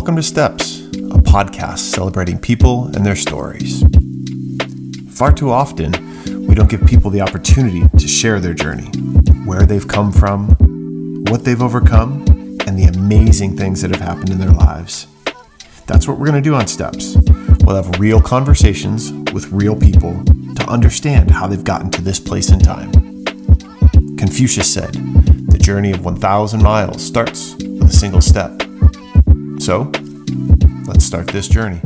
Welcome to Steps, a podcast celebrating people and their stories. Far too often, we don't give people the opportunity to share their journey, where they've come from, what they've overcome, and the amazing things that have happened in their lives. That's what we're going to do on Steps. We'll have real conversations with real people to understand how they've gotten to this place in time. Confucius said, the journey of 1,000 miles starts with a single step. So, let's start this journey.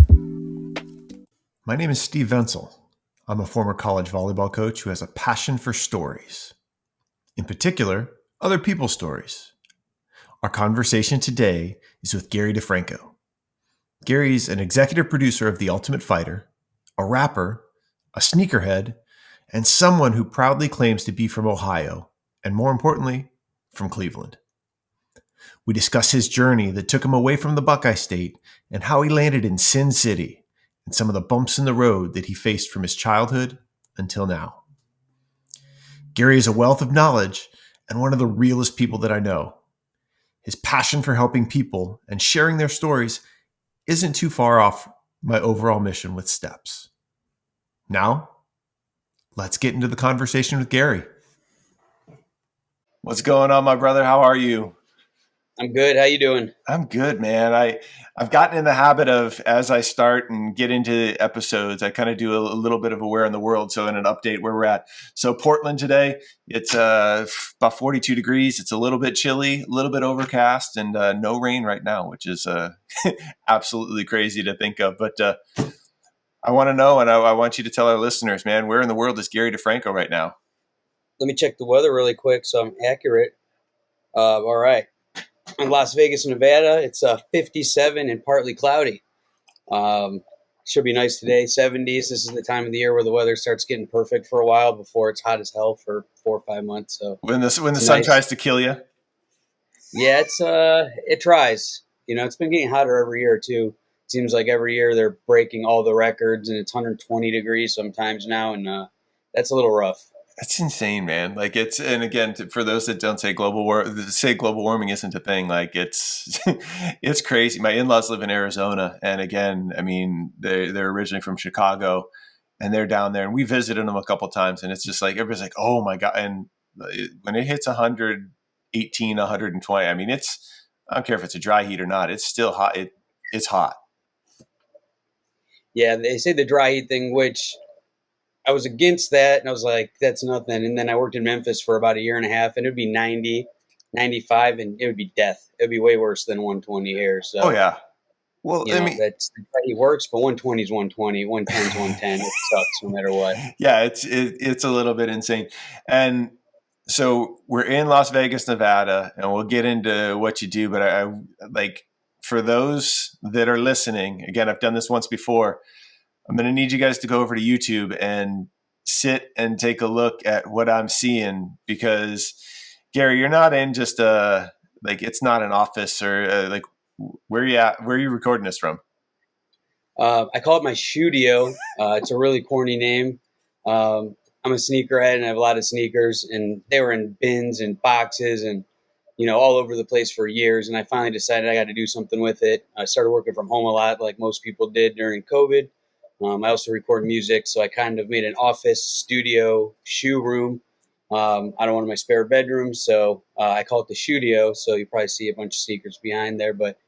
My name is Steve Venzel. I'm a former college volleyball coach who has a passion for stories. In particular, other people's stories. Our conversation today is with Gary Defranco. Gary's an executive producer of The Ultimate Fighter, a rapper, a sneakerhead, and someone who proudly claims to be from Ohio, and more importantly, from Cleveland. We discuss his journey that took him away from the Buckeye State and how he landed in Sin City and some of the bumps in the road that he faced from his childhood until now. Gary is a wealth of knowledge and one of the realest people that I know. His passion for helping people and sharing their stories isn't too far off my overall mission with Steps. Now, let's get into the conversation with Gary. What's going on, my brother? How are you? I'm good. How you doing? I'm good, man. I've gotten in the habit of, as I start and get into episodes, I kind of do a little bit of a where in the world. So in an update where we're at. So Portland today, it's about 42 degrees. It's a little bit chilly, a little bit overcast, and no rain right now, which is absolutely crazy to think of. But I want to know, and I want you to tell our listeners, man, where in the world is Gary Defranco right now? Let me check the weather really quick so I'm accurate. All right. In Las Vegas, Nevada, it's 57 and partly cloudy. Should be nice today, 70s. This is the time of the year where the weather starts getting perfect for a while before it's hot as hell for 4 or 5 months. So when the sun tries to kill you. Yeah, it tries. You know, it's been getting hotter every year too. It seems like every year they're breaking all the records, and it's 120 degrees sometimes now, and that's a little rough. That's insane, man. Like and again, for those that don't say global warming isn't a thing. Like it's crazy. My in-laws live in Arizona, and again, I mean, they're originally from Chicago, and they're down there, and we visited them a couple times, and it's just like everybody's like, oh my god! And when it hits 118, 120, I mean, I don't care if it's a dry heat or not. It's still hot. It's hot. Yeah, they say the dry heat thing, which I was against that, and I was like, that's nothing. And then I worked in Memphis for about a year and a half, and it would be 90, 95, and it would be death. It would be way worse than 120 here. So, oh, yeah. Well, I mean, that's it works, but 120 is 120, 110 is 110. It sucks no matter what. Yeah, it's a little bit insane. And so we're in Las Vegas, Nevada, and we'll get into what you do. But I like, for those that are listening, again, I've done this once before. I'm going to need you guys to go over to YouTube and sit and take a look at what I'm seeing, because Gary, you're not in just it's not an office or like, where are you at? Where are you recording this from? I call it my studio. It's a really corny name. I'm a sneakerhead and I have a lot of sneakers, and they were in bins and boxes and, all over the place for years. And I finally decided I got to do something with it. I started working from home a lot, like most people did during COVID. I also record music, so I kind of made an office, studio, shoe room out of one of my spare bedrooms. So I call it the studio. So you probably see a bunch of sneakers behind there. But,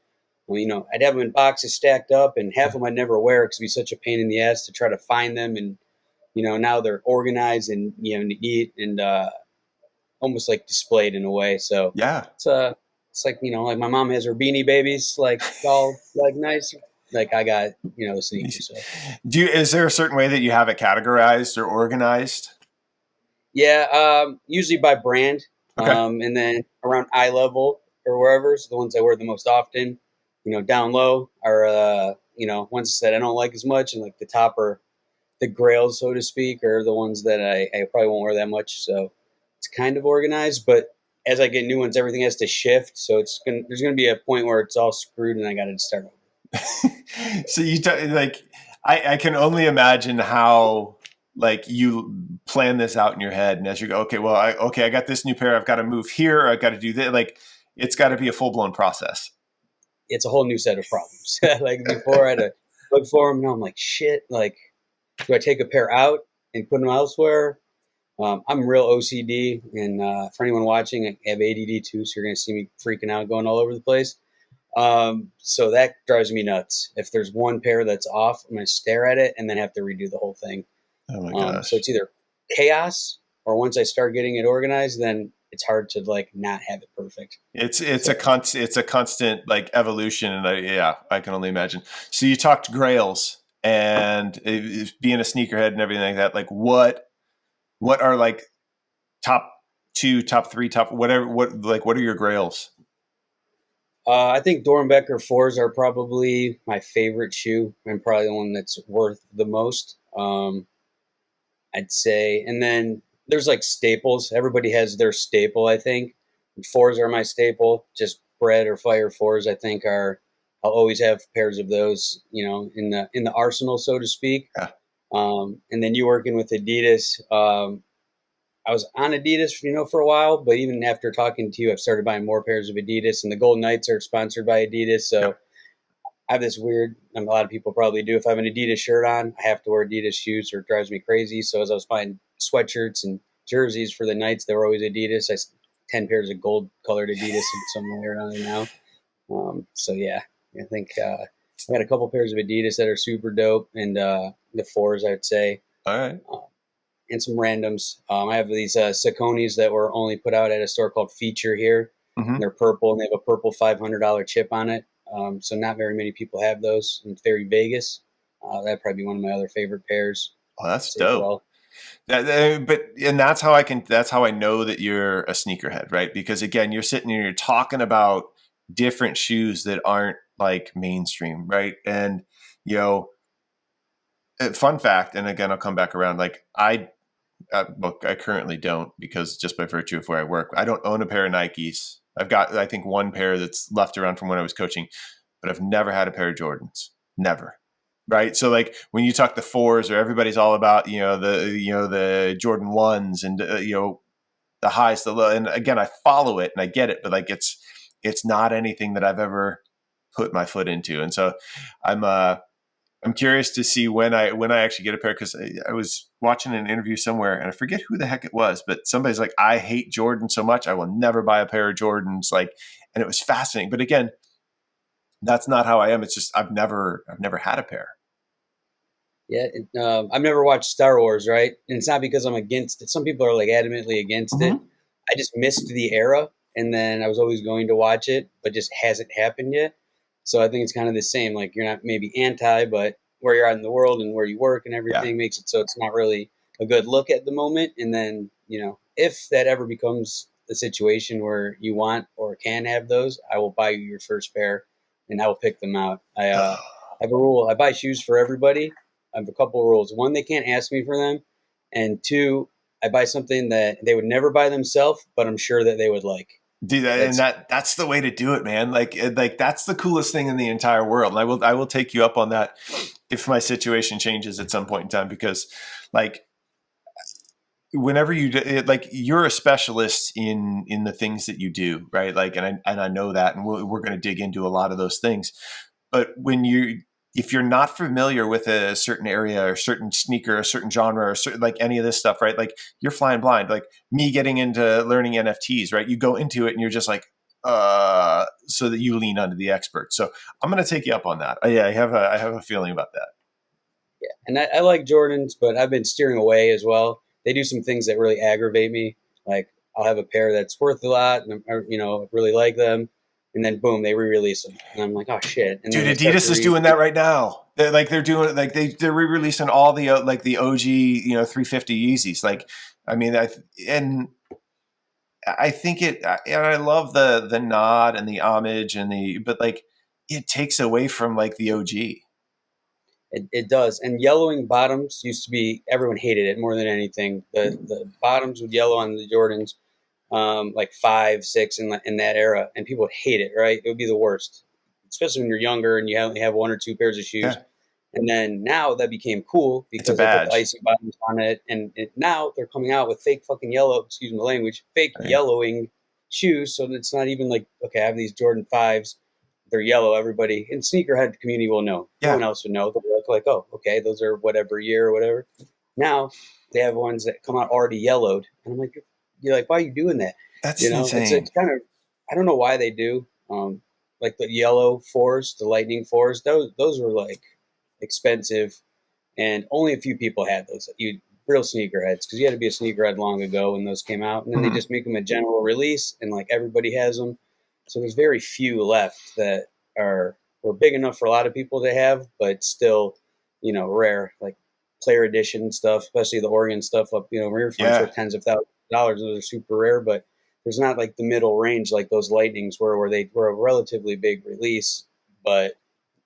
I'd have them in boxes stacked up, and half of them I'd never wear because it'd be such a pain in the ass to try to find them. And, now they're organized and, neat and almost like displayed in a way. So yeah, it's like, like my mom has her Beanie Babies, like all like nice. Like I got, the sneakers. So. Is there a certain way that you have it categorized or organized? Yeah, usually by brand, okay. And then around eye level or wherever. So the ones I wear the most often, down low are, ones that I don't like as much, and like the top are the grails, so to speak, or the ones that I probably won't wear that much. So it's kind of organized, but as I get new ones, everything has to shift. So there's gonna be a point where it's all screwed, and I got to start over. So I can only imagine how like you plan this out in your head, and as you go, I got this new pair, I've got to move here, I've got to do that. Like it's got to be a full blown process. it's a whole new set of problems. Like before I had to look for them. Now I'm like, shit, like, do I take a pair out and put them elsewhere? I'm real OCD, and for anyone watching, I have ADD too, so you're going to see me freaking out, going all over the place. So that drives me nuts. If there's one pair that's off, I'm going to stare at it and then have to redo the whole thing. Oh my gosh. So it's either chaos, or once I start getting it organized, then it's hard to like not have it perfect. It's a constant like evolution, and I can only imagine. So you talked grails and being a sneakerhead and everything like that. Like what are like top 2, top 3, top whatever? What are your grails? I think Dornbecker 4s are probably my favorite shoe, and probably the one that's worth the most. I'd say, and then there's like staples. Everybody has their staple, I think. 4s are my staple. Just Bread or Fire 4s, I think, are. I'll always have pairs of those, in the arsenal, so to speak. Yeah. And then you working with Adidas. I was on Adidas, for a while, but even after talking to you, I've started buying more pairs of Adidas, and the Golden Knights are sponsored by Adidas. So yeah. I have this weird, a lot of people probably do. If I have an Adidas shirt on, I have to wear Adidas shoes, or it drives me crazy. So as I was buying sweatshirts and jerseys for the Knights, they were always Adidas. 10 pairs of gold colored Adidas somewhere around there now. So yeah, I think I got a couple pairs of Adidas that are super dope, and the 4s, I'd say. All right. And some randoms. I have these Sauconys that were only put out at a store called Feature here. Mm-hmm. They're purple, and they have a purple $500 chip on it. So not very many people have those. It's very Vegas. That'd probably be one of my other favorite pairs. Oh, that's dope. Well. That's how I know that you're a sneakerhead, right? Because again, you're sitting here, you're talking about different shoes that aren't like mainstream, right? And fun fact, and again, I'll come back around. Like I currently don't, because just by virtue of where I work, I don't own a pair of Nikes. I've got, I think, one pair that's left around from when I was coaching, but I've never had a pair of Jordans. Never. Right. So like when you talk the 4s, or everybody's all about, the Jordan 1s and, the highs, the low. And again, I follow it and I get it, but like, it's not anything that I've ever put my foot into. And so I'm curious to see when I actually get a pair, because I was watching an interview somewhere, and I forget who the heck it was, but somebody's like, I hate Jordan so much, I will never buy a pair of Jordans. Like, and it was fascinating. But again, that's not how I am. It's just I've never had a pair. Yeah, I've never watched Star Wars, right? And it's not because I'm against it. Some people are like adamantly against Mm-hmm. it. I just missed the era, and then I was always going to watch it, but just hasn't happened yet. So I think it's kind of the same. Like, you're not maybe anti, but where you're at in the world and where you work and everything makes it so it's not really a good look at the moment. And then, if that ever becomes the situation where you want or can have those, I will buy you your first pair, and I will pick them out. I have a rule. I buy shoes for everybody. I have a couple of rules. One, they can't ask me for them. And 2, I buy something that they would never buy themselves, but I'm sure that they would like. Dude, that's the way to do it, man. Like that's the coolest thing in the entire world. And I will take you up on that if my situation changes at some point in time, because like whenever you're a specialist in the things that you do, right? Like, and I know that, and we're going to dig into a lot of those things. But if you're not familiar with a certain area or certain sneaker, a certain genre, or certain, like any of this stuff, right? Like you're flying blind. Like me getting into learning NFTs, right? You go into it and you're just like, so that you lean onto the expert. So I'm going to take you up on that. I have a feeling about that. Yeah, and I like Jordans, but I've been steering away as well. They do some things that really aggravate me. Like I'll have a pair that's worth a lot, and really like them. And then boom, they re-release them, and I'm like, oh shit! And dude, Adidas is doing that right now. They're doing like they're re-releasing all the like the OG 350 Yeezys. Like, I mean, I think it, and I love the nod and the homage but like it takes away from like the OG. It does. And yellowing bottoms used to be, everyone hated it more than anything. The bottoms would yellow on the Jordans. Like 5, 6 in that era, and people would hate it, right? It would be the worst, especially when you're younger and you only have 1 or 2 pairs of shoes. Yeah. And then now that became cool because they put icy bottoms on it, and now they're coming out with fake fucking yellow, excuse my language, fake yellowing shoes. So it's not even like, okay, I have these Jordan 5s, they're yellow. Everybody in sneakerhead community will know. No one else would know. They'll look like, oh, okay, those are whatever year or whatever. Now they have ones that come out already yellowed, and I'm like, you're like, why are you doing that? That's You know, insane. it's kind of, I don't know why they do. Like the yellow fours, the lightning fours, those were like expensive, and only a few people had those. You real sneakerheads, because you had to be a sneakerhead long ago when those came out, and then they just make them a general release, and like everybody has them. So there's very few left that were big enough for a lot of people to have, but still, you know, rare, like player edition stuff, especially the Oregon stuff up, you know, rear fronts for tens of thousands of dollars. Those are super rare, but there's not like the middle range like those Lightnings were, where they were a relatively big release, but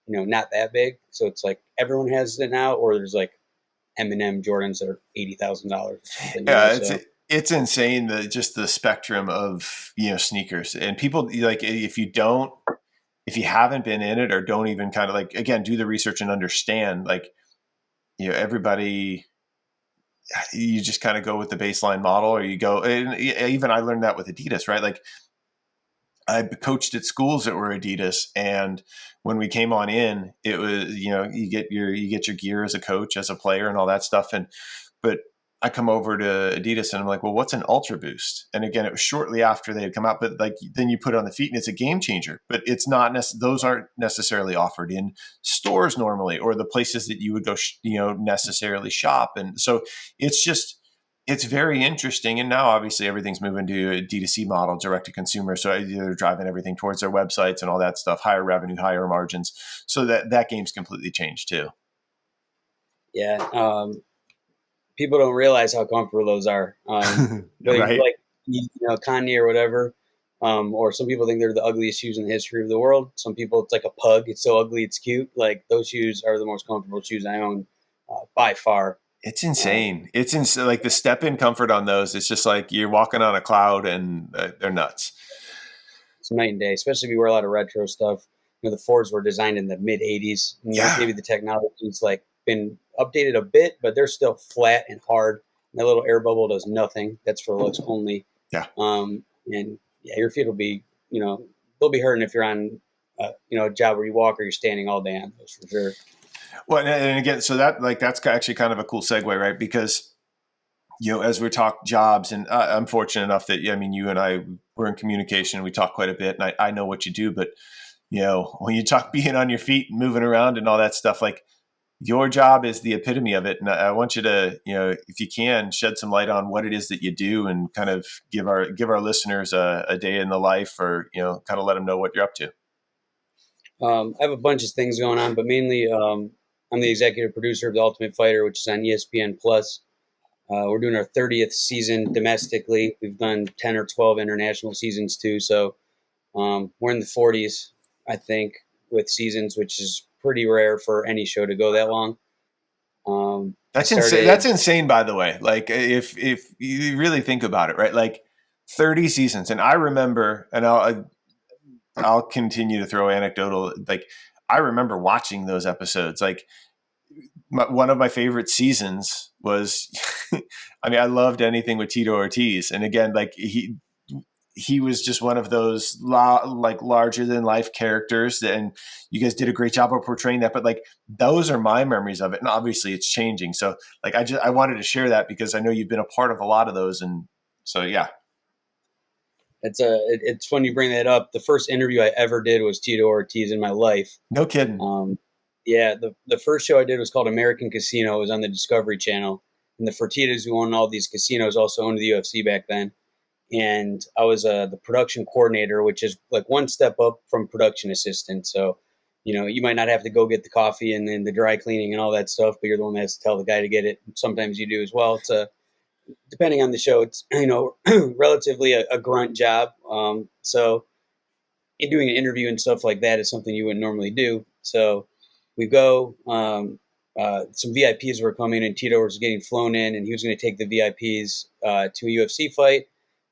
you know, not that big. So it's like everyone has it now, or there's like M&M Jordans that are $80,000 or something. You know, so. It's insane, just the spectrum of, you know, sneakers, and people like, if you haven't been in it or don't even kind of like, again, do the research and understand, like, you know, everybody, you just kind of go with the baseline model, or you go, and even I learned that with Adidas, right? Like, I coached at schools that were Adidas, and when we came on in, it was, you know, you get your gear as a coach, as a player, and all that stuff. But I come over to Adidas and I'm like, well, what's an Ultra Boost? And again, it was shortly after they had come out, but like, then you put it on the feet and it's a game changer, but it's not, those aren't necessarily offered in stores normally, or the places that you would go, you know, necessarily shop. And so it's very interesting. And now obviously everything's moving to a D2C model, direct to consumer. So they're driving everything towards their websites and all that stuff, higher revenue, higher margins. So that game's completely changed too. Yeah. People don't realize how comfortable those are. Right. Like, you know, Kanye or whatever. Or some people think they're the ugliest shoes in the history of the world. Some people, it's like a pug. It's so ugly, it's cute. Like, those shoes are the most comfortable shoes I own by far. It's insane. It's insane. Like the step-in comfort on those, it's just like you're walking on a cloud, and they're nuts. It's night and day, especially if you wear a lot of retro stuff. You know, the Fords were designed in the mid '80s. Maybe the technology's like been updated a bit, but they're still flat and hard. And that little air bubble does nothing. That's for looks only. Yeah. And yeah, your feet will be, you know, they'll be hurting if you're on, you know, a job where you walk or you're standing all day on those, for sure. Well, and again, so that's actually kind of a cool segue, right? Because, you know, as we talk jobs, and I'm fortunate enough that, I mean, you and I were in communication, we talk quite a bit, and I know what you do, but, you know, when you talk being on your feet and moving around and all that stuff, like, your job is the epitome of it. And I want you to, you know, if you can, shed some light on what it is that you do, and kind of give our listeners a day in the life, or, you know, kind of let them know what you're up to. I have a bunch of things going on, but mainly I'm the executive producer of The Ultimate Fighter, which is on ESPN Plus. We're doing our 30th season domestically. We've done 10 or 12 international seasons too. So we're in the 40s, I think, with seasons, which is pretty rare for any show to go that long. That's insane. That's insane, by the way. Like, if you really think about it, right? Like 30 seasons. And I remember, and I'll continue to throw anecdotal, like, I remember watching those episodes. Like, one of my favorite seasons was, I mean, I loved anything with Tito Ortiz. And again, like, he was just one of those like larger than life characters, and you guys did a great job of portraying that. But like, those are my memories of it, and obviously it's changing. So like, I wanted to share that because I know you've been a part of a lot of those, and so yeah. It's fun you bring that up. The first interview I ever did was Tito Ortiz in my life. No kidding. Yeah, the first show I did was called American Casino. It was on the Discovery Channel, and the Fertittas, who owned all these casinos, also owned the UFC back then. And I was the production coordinator, which is like one step up from production assistant. So, you know, you might not have to go get the coffee and then the dry cleaning and all that stuff, but you're the one that has to tell the guy to get it. Sometimes you do as well. It's depending on the show, it's, you know, relatively a grunt job. So in doing an interview and stuff like that is something you wouldn't normally do. So we go, some VIPs were coming, and Tito was getting flown in, and he was going to take the VIPs to a UFC fight,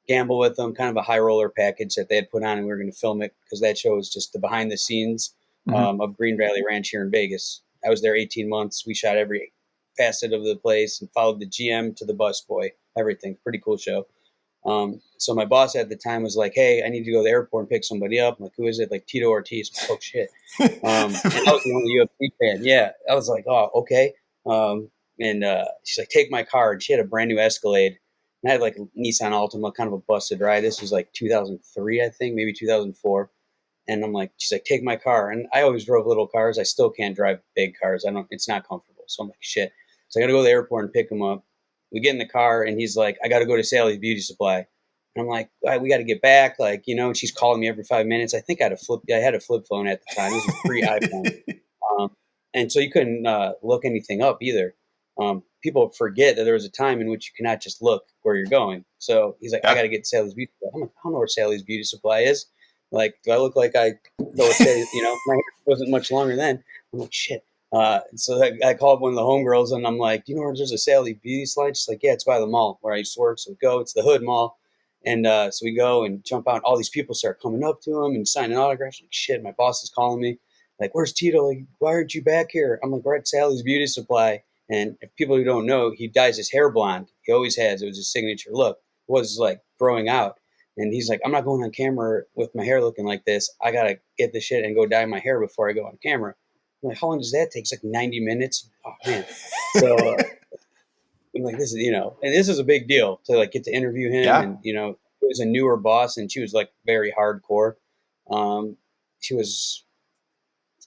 gamble with them, kind of a high roller package that they had put on, and we were going to film it because that show was just the behind the scenes of Green Valley Ranch here in Vegas. I was there 18 months. We shot every facet of the place and followed the GM to the busboy, everything. Pretty cool show. So my boss at the time was like, "Hey, I need to go to the airport and pick somebody up." I'm like, "Who is it?" Like Tito Ortiz. Oh shit. And I was the only UFC fan. Yeah, I was like, "Oh, okay." And she's like, "Take my car." And she had a brand new Escalade. And I had like a Nissan Altima, kind of a busted ride. This was like 2003, I think, maybe 2004. And I'm like, she's like, "Take my car." And I always drove little cars. I still can't drive big cars. It's not comfortable. So I'm like, shit. So I got to go to the airport and pick him up. We get in the car and he's like, "I got to go to Sally's Beauty Supply." And I'm like, "All right, we got to get back." Like, and she's calling me every 5 minutes. I think I had a flip phone at the time. This was pre iPhone. And so you couldn't look anything up either. People forget that there was a time in which you cannot just look where you're going. So he's like, "I got to get to Sally's Beauty Supply." I'm like, "I don't know where Sally's Beauty Supply is. Like, do I look like I know what Sally's, my hair wasn't much longer then." I'm like, shit. So I called one of the homegirls and I'm like, "Do you know where there's a Sally Beauty Supply?" She's like, "Yeah, it's by the mall where I used to work." So we go, it's the Hood Mall. And so we go and jump out. All these people start coming up to him and signing autographs. Like, shit, my boss is calling me. Like, "Where's Tito? Like, why aren't you back here?" I'm like, "We're at Sally's Beauty Supply." And if people who don't know, he dyes his hair blonde. He always has. It was his signature look. It was like growing out. And he's like, "I'm not going on camera with my hair looking like this. I got to get this shit and go dye my hair before I go on camera." I'm like, "How long does that take?" It's like 90 minutes. Oh, man. So I'm like, this is, and this is a big deal to like get to interview him. Yeah. And, it was a newer boss and she was like very hardcore. She was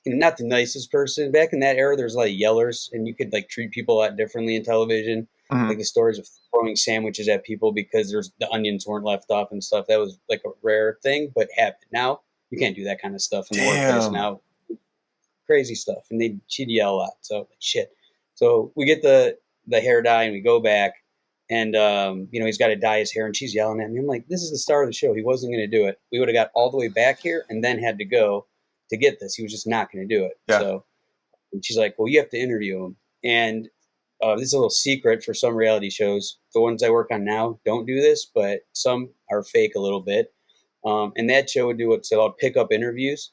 not the nicest person. Back in that era, there's a lot of yellers and you could like treat people a lot differently in television. Mhm. Like the stories of throwing sandwiches at people because the onions weren't left off and stuff. That was like a rare thing, but happened. Now you can't do that kind of stuff in the workplace now. Crazy stuff. And she'd yell a lot. So shit. So we get the hair dye and we go back and, he's got to dye his hair and she's yelling at me. I'm like, this is the star of the show. He wasn't going to do it. We would have got all the way back here and then had to go to get this. He was just not going to do it. Yeah. So and she's like, "Well, you have to interview him." And this is a little secret for some reality shows. The ones I work on now don't do this, but some are fake a little bit. And that show would do what's called pickup interviews.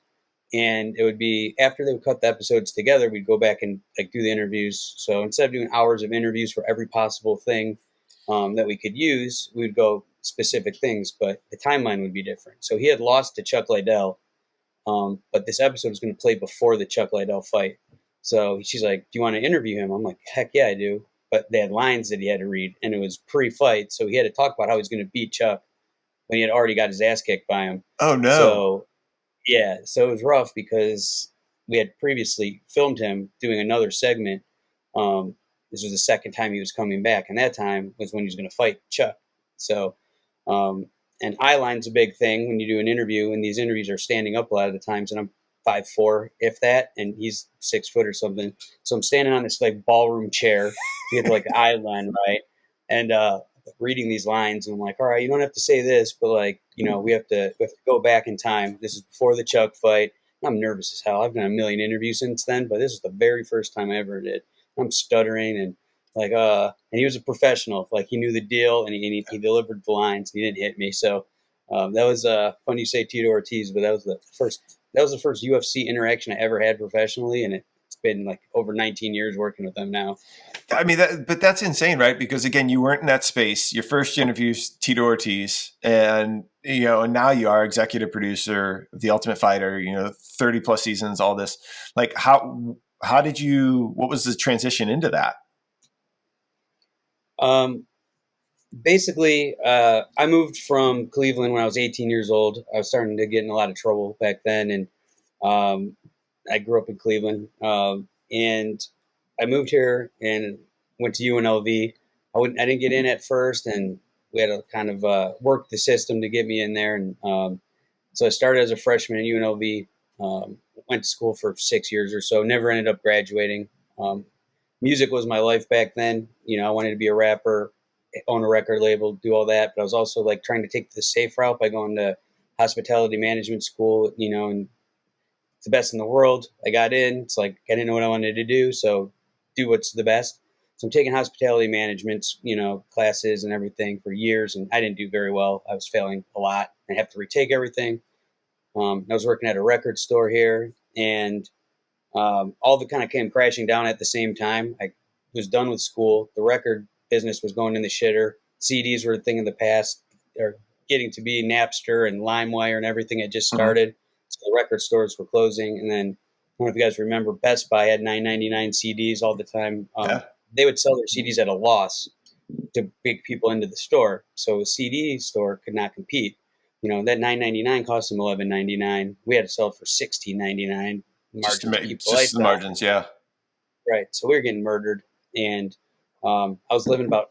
And it would be after they would cut the episodes together, we'd go back and like do the interviews. So instead of doing hours of interviews for every possible thing that we could use, we'd go specific things, but the timeline would be different. So he had lost to Chuck Liddell, but this episode was going to play before the Chuck Liddell fight. So she's like, "Do you want to interview him?" I'm like, "Heck yeah, I do." But they had lines that he had to read, and it was pre-fight, so he had to talk about how he's going to beat Chuck when he had already got his ass kicked by him. Oh no. So yeah, so it was rough because we had previously filmed him doing another segment. This was the second time he was coming back, and that time was when he was going to fight Chuck. So, and eye line's a big thing when you do an interview, and these interviews are standing up a lot of the times, and I'm 5'4", if that, and he's 6 foot or something. So I'm standing on this like ballroom chair to get like the eye line right, and reading these lines, and I'm like, "All right, you don't have to say this, but like, we have to go back in time. This is before the Chuck fight." I'm nervous as hell. I've done a million interviews since then, but this is the very first time I ever did. I'm stuttering and like, and he was a professional. Like he knew the deal, and he delivered the lines. He didn't hit me, so that was funny you say Tito Ortiz, but that was the first UFC interaction I ever had professionally, and it's been like over 19 years working with them now. I mean, but that's insane, right? Because again, you weren't in that space. Your first interview's Tito Ortiz, and and now you are executive producer of The Ultimate Fighter. 30 plus seasons, all this. Like, how did you? What was the transition into that? Basically, I moved from Cleveland when I was 18 years old. I was starting to get in a lot of trouble back then, and I grew up in Cleveland, and I moved here and went to UNLV. I didn't get in at first, and we had to kind of work the system to get me in there. And so I started as a freshman at UNLV, went to school for 6 years or so, never ended up graduating. Music was my life back then. I wanted to be a rapper, own a record label, do all that. But I was also like trying to take the safe route by going to hospitality management school, and it's the best in the world. I got in. It's like I didn't know what I wanted to do, so do what's the best. So I'm taking hospitality management, classes and everything for years, and I didn't do very well. I was failing a lot. I have to retake everything. I was working at a record store here, and all of it kind of came crashing down at the same time. I was done with school. The record business was going in the shitter. CDs were a thing of the past, or getting to be Napster and LimeWire and everything had just Mm-hmm. started. So the record stores were closing. And then I don't know if you guys remember, Best Buy had $9.99 CDs all the time. Yeah. They would sell their CDs at a loss to big people into the store. So a CD store could not compete. That $9.99 cost them $11.99. We had to sell it for $16.99. Just to Margins make keep the just lights the on. margins. Yeah. Right. So we were getting murdered. And I was living about,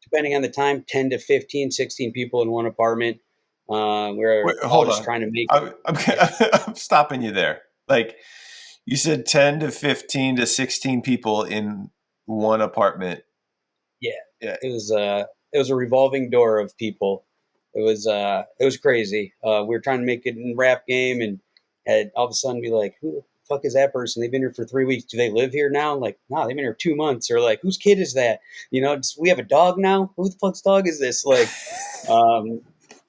depending on the time, 10 to 15, 16 people in one apartment. We were Wait, all hold just on. trying to make it. I'm I'm stopping you there. Like you said, 10 to 15 to 16 people in one apartment. Yeah. Yeah. It was a revolving door of people. It was crazy. We were trying to make it in rap game and had all of a sudden be like, who the fuck is that person? They've been here for 3 weeks. Do they live here now? Like, no, they've been here 2 months. Or like, whose kid is that? We have a dog now. Who the fuck's dog is this? Like, um,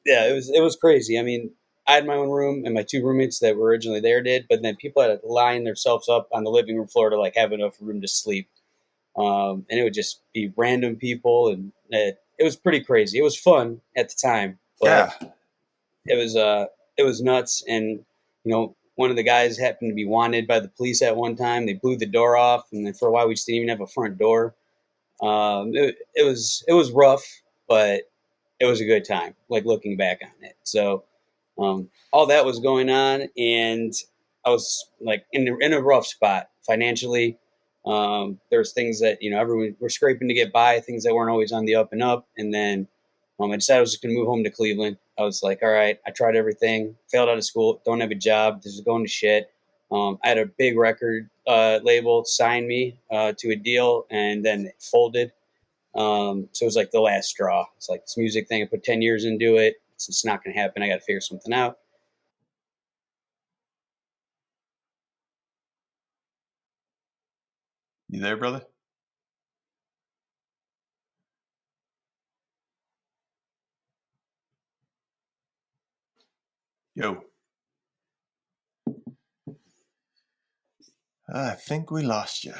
yeah, it was crazy. I mean, I had my own room and my two roommates that were originally there did, but then people had to line themselves up on the living room floor to like have enough room to sleep. And it would just be random people, and it was pretty crazy. It was fun at the time, but Yeah. it was nuts. And one of the guys happened to be wanted by the police at one time. They blew the door off, and then for a while we just didn't even have a front door. It was rough, but it was a good time. Like looking back on it, so all that was going on, and I was like in a rough spot financially. There's things that everyone were scraping to get by, things that weren't always on the up and up. And then I decided I was just going to move home to Cleveland. I was like, all right, I tried everything, failed out of school, don't have a job, this is going to shit. I had a big record label sign me to a deal, and then it folded. So it was like the last straw. It's like this music thing. I put 10 years into it. It's not going to happen. I got to figure something out. You there, brother? Yo. I think we lost you.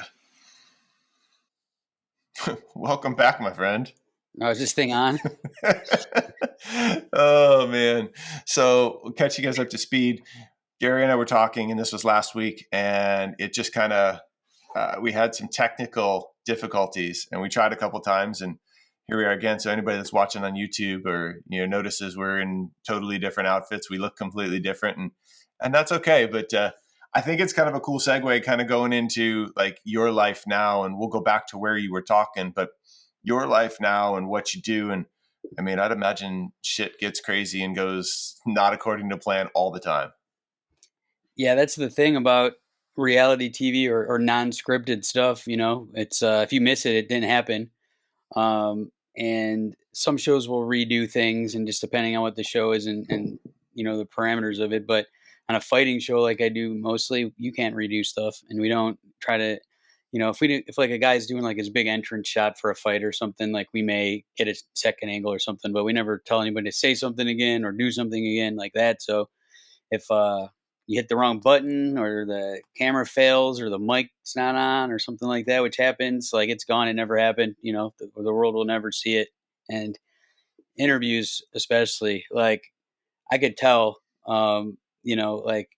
Welcome back, my friend. Oh, is this thing on? Oh man. So we'll catch you guys up to speed. Gary and I were talking, and this was last week, and it just kind of we had some technical difficulties, and we tried a couple times, and here we are again. So anybody that's watching on YouTube or notices we're in totally different outfits, we look completely different, and that's okay. But I think it's kind of a cool segue, kind of going into like your life now, and we'll go back to where you were talking, but your life now and what you do. And I mean, I'd imagine shit gets crazy and goes not according to plan all the time. Yeah, that's the thing about reality TV or non-scripted stuff. It's if you miss it, it didn't happen. And some shows will redo things, and just depending on what the show is and the parameters of it. But on a fighting show like I do mostly, you can't redo stuff, and we don't try to. If like a guy's doing like his big entrance shot for a fight or something, like we may get a second angle or something, but we never tell anybody to say something again or do something again like that. So if you hit the wrong button or the camera fails or the mic's not on or something like that, which happens, like it's gone. It never happened. The world will never see it. And interviews, especially, like I could tell, like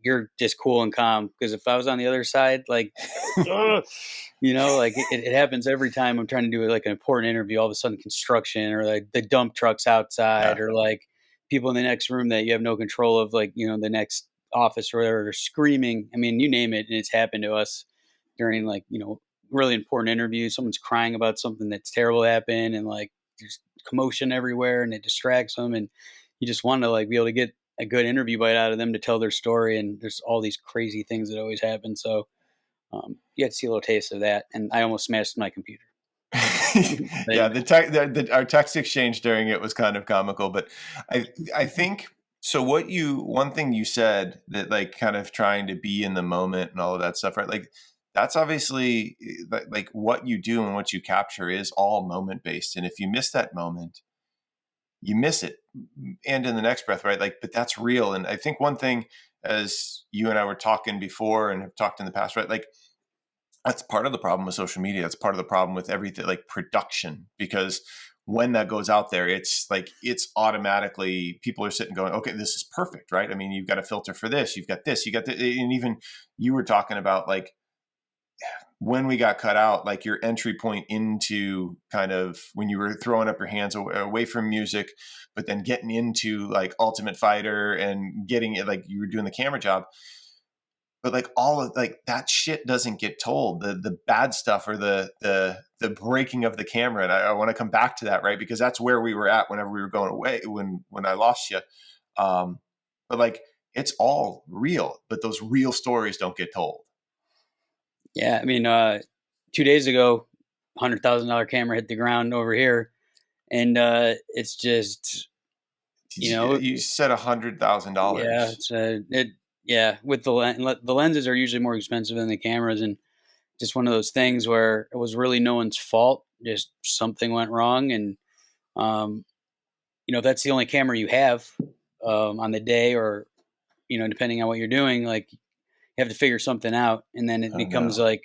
you're just cool and calm. Because if I was on the other side, like, like it happens every time I'm trying to do like an important interview. All of a sudden, construction or like the dump trucks outside, Yeah. or like people in the next room that you have no control of, like the next office or whatever, are screaming. I mean, you name it, and it's happened to us during like really important interviews. Someone's crying about something that's terrible happened, and like there's commotion everywhere, and it distracts them, and you just want to like be able to get a good interview bite out of them to tell their story. And there's all these crazy things that always happen. So you had to see a little taste of that. And I almost smashed my computer. Yeah, our text exchange during it was kind of comical, but I think so. One thing you said that like kind of trying to be in the moment and all of that stuff, right? Like that's obviously like what you do and what you capture is all moment based, and if you miss that moment, you miss it, and in the next breath, right? Like, but that's real. And I think one thing, as you and I were talking before and have talked in the past, right? Like that's part of the problem with social media. That's part of the problem with everything like production, because when that goes out there, it's like, it's automatically, people are sitting going, okay, this is perfect, right? I mean, you've got a filter for this, you've got this, you got the, and even you were talking about like when we got cut out, like your entry point into kind of when you were throwing up your hands away from music, but then getting into like Ultimate Fighter and getting it, like you were doing the camera job. But like all of like that shit doesn't get told, the bad stuff or the breaking of the camera. And I want to come back to that, right? Because that's where we were at whenever we were going away, when I lost you. But like, it's all real, but those real stories don't get told. Yeah. I mean, 2 days ago, $100,000 camera hit the ground over here. And it's just, You said $100,000. yeah, yeah, with the lenses are usually more expensive than the cameras, and just one of those things where it was really no one's fault. Just something went wrong, and if that's the only camera you have on the day, or depending on what you're doing, like you have to figure something out, and then it becomes like,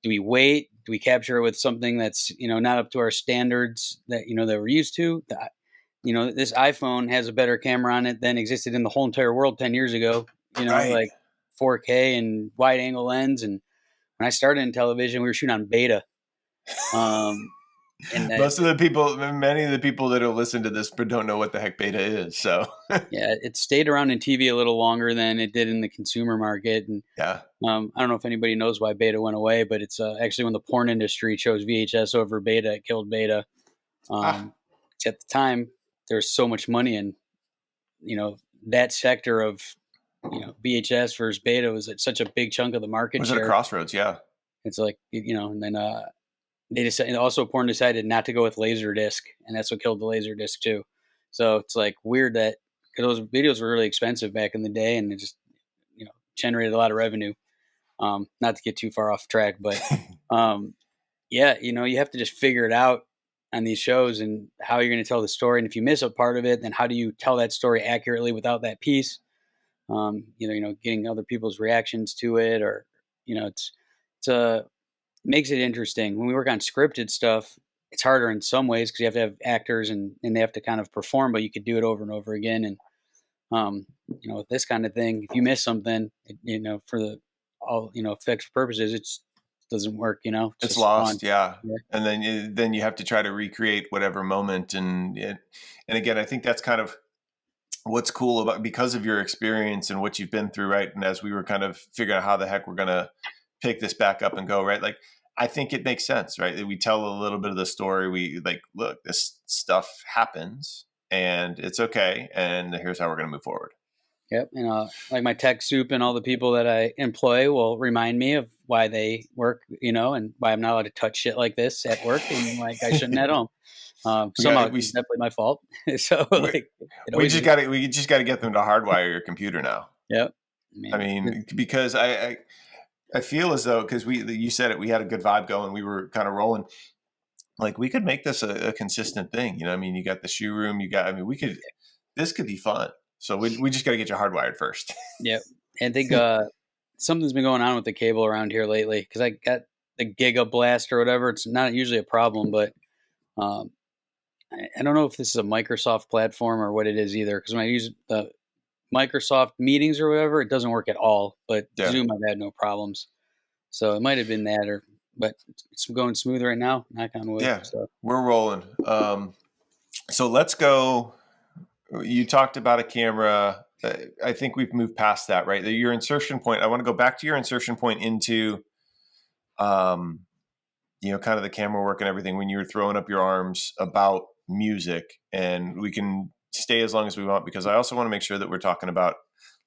do we wait? Do we capture it with something that's not up to our standards that that we're used to? This iPhone has a better camera on it than existed in the whole entire world 10 years ago. Right. Like 4K and wide angle lens. And when I started in television, we were shooting on beta. And many of the people that will listen to this don't know what the heck beta is. So yeah, it stayed around in TV a little longer than it did in the consumer market. And yeah, I don't know if anybody knows why beta went away, but it's actually when the porn industry chose VHS over beta, it killed beta. At the time, there's so much money in, that sector of, VHS versus beta was such a big chunk of the market was share. It a crossroads? Yeah. It's like, and then they decided, also porn decided not to go with Laserdisc, and that's what killed the Laserdisc too. So it's like weird that, because those videos were really expensive back in the day, and it just, generated a lot of revenue. Not to get too far off track, but yeah, you have to just figure it out on these shows and how you're going to tell the story. And if you miss a part of it, then how do you tell that story accurately without that piece? Getting other people's reactions to it, or, it's makes it interesting. When we work on scripted stuff, it's harder in some ways because you have to have actors and they have to kind of perform, but you could do it over and over again. And, with this kind of thing, if you miss something, for the all, effective purposes, it doesn't work, it's lost. Fun. Yeah. And then you have to try to recreate whatever moment. And again, I think that's kind of what's cool about, because of your experience and what you've been through. Right. And as we were kind of figuring out how the heck we're going to pick this back up and go, right. Like, I think it makes sense, right? That we tell a little bit of the story. We like, look, this stuff happens and it's okay. And here's how we're going to move forward. Yep. And like my tech soup and all the people that I employ will remind me of why they work, and why I'm not allowed to touch shit like this at work, and like I shouldn't at home. Somehow it's definitely my fault. So we just got to get them to hardwire your computer now. Yep. I mean, because I feel as though, because you said it, we had a good vibe going, we were kind of rolling. Like, we could make this a consistent thing. I mean, you got the shoe room, this could be fun. So we just got to get you hardwired first. Yep. And I think something's been going on with the cable around here lately, because I got the Giga Blast or whatever. It's not usually a problem, but I don't know if this is a Microsoft platform or what it is either. Because when I use the Microsoft meetings or whatever, it doesn't work at all. But Zoom, I've had no problems. So it might have been that, but it's going smooth right now. Knock on wood. Yeah, so. We're rolling. So let's go. You talked about a camera. I think we've moved past that, right? Your insertion point. I want to go back to your insertion point into, kind of the camera work and everything when you were throwing up your arms about music. And we can stay as long as we want, because I also want to make sure that we're talking about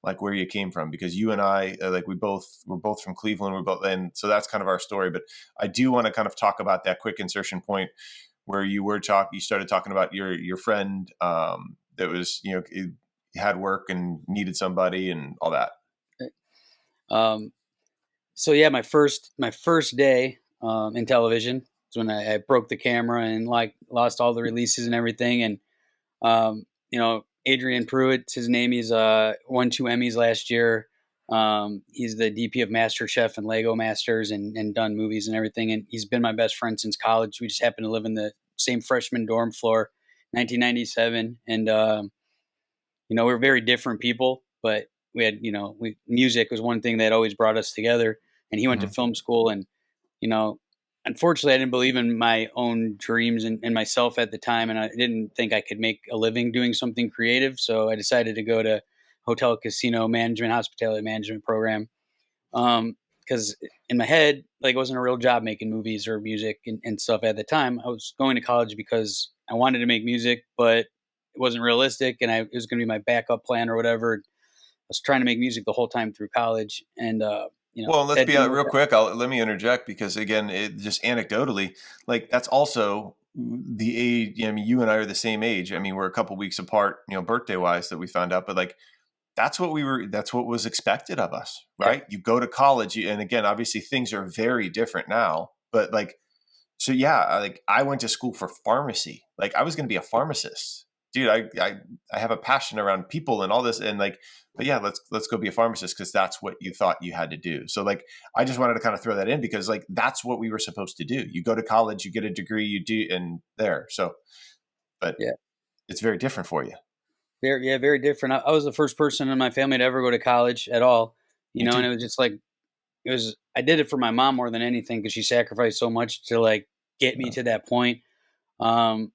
like where you came from, because you and I, like we're both from Cleveland. And so that's kind of our story. But I do want to kind of talk about that quick insertion point where you started talking about your friend, that was, had work and needed somebody and all that. So yeah, my first day in television is when I broke the camera and like lost all the releases and everything. And Adrian Pruitt, his name, he's won 2 Emmys last year. He's the DP of MasterChef and Lego Masters and done movies and everything. And he's been my best friend since college. We just happen to live in the same freshman dorm floor, 1997. And, we were very different people, but we had, music was one thing that always brought us together. And he went to Mhm. film school, and, you know, unfortunately I didn't believe in my own dreams and myself at the time. And I didn't think I could make a living doing something creative. So I decided to go to hotel casino management, hospitality management program. Because in my head, like, it wasn't a real job making movies or music and stuff at the time. I was going to college because I wanted to make music, but it wasn't realistic, and it was going to be my backup plan or whatever. I was trying to make music the whole time through college, and Well, let's that be didn't work real out. quick. Let me interject because again, it just anecdotally, like that's also the age. I mean, you and I are the same age. I mean, we're a couple weeks apart, birthday wise that we found out, but like that's what that's what was expected of us, Yep. right? You go to college, and again, obviously things are very different now, but like, so yeah, like I went to school for pharmacy. Like I was going to be a pharmacist, dude. I have a passion around people and all this, and like, but yeah, let's go be a pharmacist because that's what you thought you had to do. So like, I just wanted to kind of throw that in because like that's what we were supposed to do. You go to college, you get a degree, you do, and there. So, but Yeah. it's very different for you. Very different. I was the first person in my family to ever go to college at all, Me and too. it was just like, I did it for my mom more than anything because she sacrificed so much to like get me Yeah. to that point. Um,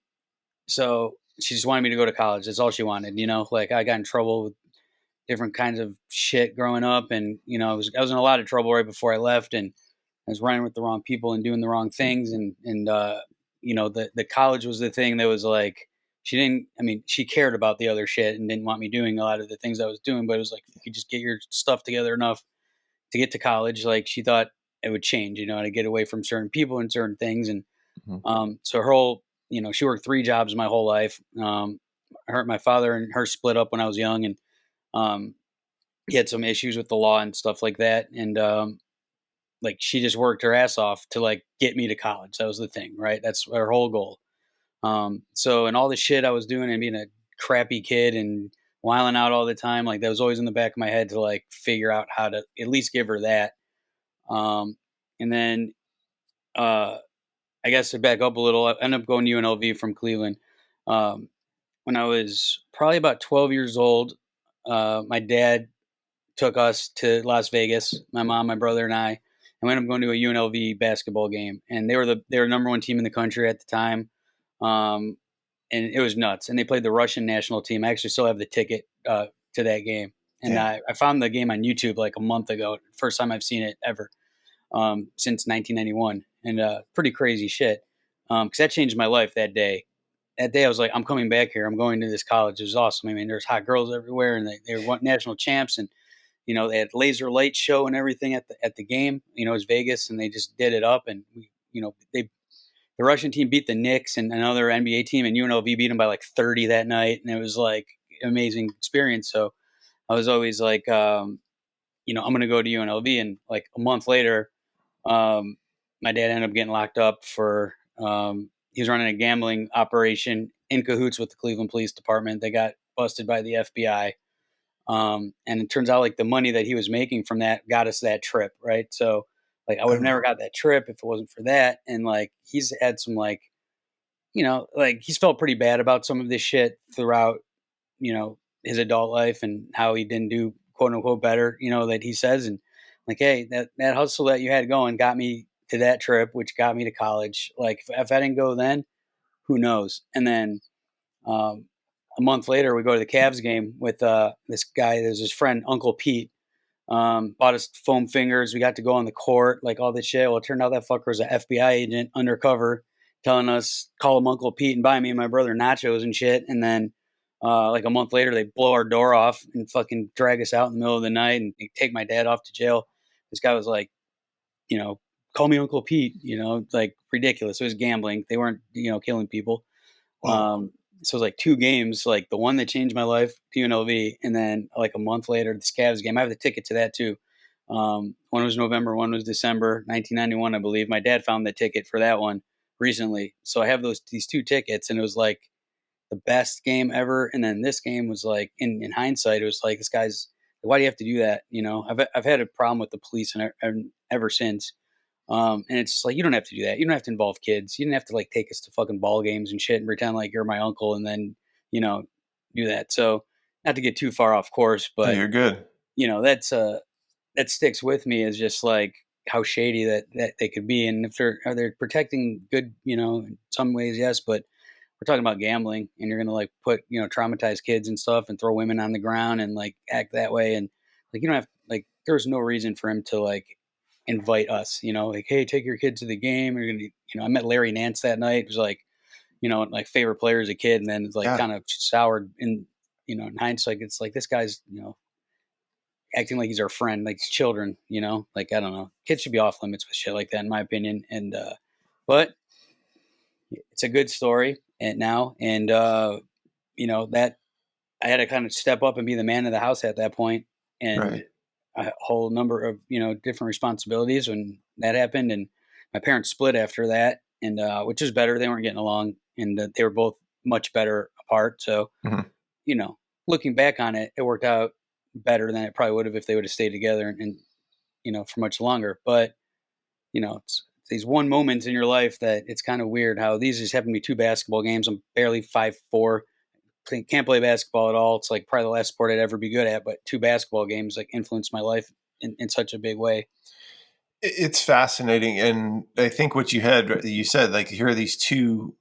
So she just wanted me to go to college. That's all she wanted, Like, I got in trouble with different kinds of shit growing up, and I was in a lot of trouble right before I left, and I was running with the wrong people and doing the wrong things, and the college was the thing that was like, she didn't. I mean, she cared about the other shit and didn't want me doing a lot of the things I was doing, but it was like, if you just get your stuff together enough to get to college, like, she thought it would change, to get away from certain people and certain things, and Mhm. so her whole, she worked 3 jobs my whole life. My father and her split up when I was young, and um, he had some issues with the law and stuff like that. And like, she just worked her ass off to like get me to college. That was the thing, right? That's her whole goal. So, and all the shit I was doing and being a crappy kid and whiling out all the time, like, that was always in the back of my head to like figure out how to at least give her that. Um, and then, uh, I guess to back up a little, I ended up going to UNLV from Cleveland. Um, when I was probably about 12 years old, my dad took us to Las Vegas, my mom, my brother, and I, and we ended up going to a UNLV basketball game. And they were the number one team in the country at the time. Um, and it was nuts. And they played the Russian national team. I actually still have the ticket to that game. And Damn. I found the game on YouTube like a month ago. First time I've seen it ever, since 1991. And pretty crazy shit. Because that changed my life that day. That day I was like, I'm coming back here. I'm going to this college. It was awesome. I mean, there's hot girls everywhere, and they were national champs, and they had laser light show and everything at the game. It was Vegas, and they just did it up. And the Russian team beat the Knicks and another NBA team, and UNLV beat them by like 30 that night, and it was like an amazing experience. So I was always like, I'm going to go to UNLV, and like a month later, um, my dad ended up getting locked up for he was running a gambling operation in cahoots with the Cleveland Police Department. They got busted by the FBI. And it turns out like the money that he was making from that got us that trip, right? So like I would have Oh, never got that trip if it wasn't for that. And like he's had some like, like he's felt pretty bad about some of this shit throughout, his adult life and how he didn't do quote unquote better, that he says. And like, hey, that hustle that you had going got me to that trip, which got me to college. Like if I didn't go then, who knows? And then um, a month later, we go to the Cavs game with this guy. There's his friend, Uncle Pete. Bought us foam fingers. We got to go on the court, like all this shit. Well, it turned out that fucker was an FBI agent undercover telling us, call him Uncle Pete and buy me and my brother nachos and shit. And then like a month later, they blow our door off and fucking drag us out in the middle of the night and they take my dad off to jail. This guy was like, you know, call me Uncle Pete, like ridiculous. It was gambling. They weren't, killing people. whoa. So it was like 2 games, like the one that changed my life, UNLV, and then like a month later, the Cavs game. I have the ticket to that too. One was November, one was December, 1991, I believe. My dad found the ticket for that one recently, so I have these 2 tickets, and it was like the best game ever. And then this game was like, in hindsight, it was like, this guy's, why do you have to do that? I've had a problem with the police and ever since. And it's just like, you don't have to do that. You don't have to involve kids. You didn't have to like take us to fucking ball games and shit and pretend like you're my uncle and then, you know, do that. So not to get too far off course, No, but you're good. that sticks with me is just like how shady that they could be. And if are they protecting good, in some ways, yes, but we're talking about gambling and you're going to like put, traumatize kids and stuff and throw women on the ground and like act that way. And like, you don't have like, there's no reason for him to like invite us, like, hey, take your kid to the game. You're going to, I met Larry Nance that night. It was like, like favorite player as a kid. And then it's like Yeah. kind of soured in hindsight. It's like, this guy's, acting like he's our friend, like children, like, I don't know, kids should be off limits with shit like that, in my opinion. And, but it's a good story and that I had to kind of step up and be the man of the house at that point, and Right. a whole number of different responsibilities when that happened. And my parents split after that, and which is better. They weren't getting along, and they were both much better apart. So Mhm. looking back on it, it worked out better than it probably would have if they would have stayed together and for much longer. But it's these one moments in your life that it's kind of weird how these just happen to be two basketball games. I'm barely 5'4", can't play basketball at all. It's like probably the last sport I'd ever be good at, but two basketball games like influenced my life in such a big way. It's fascinating, and I think what you said, like, here are these two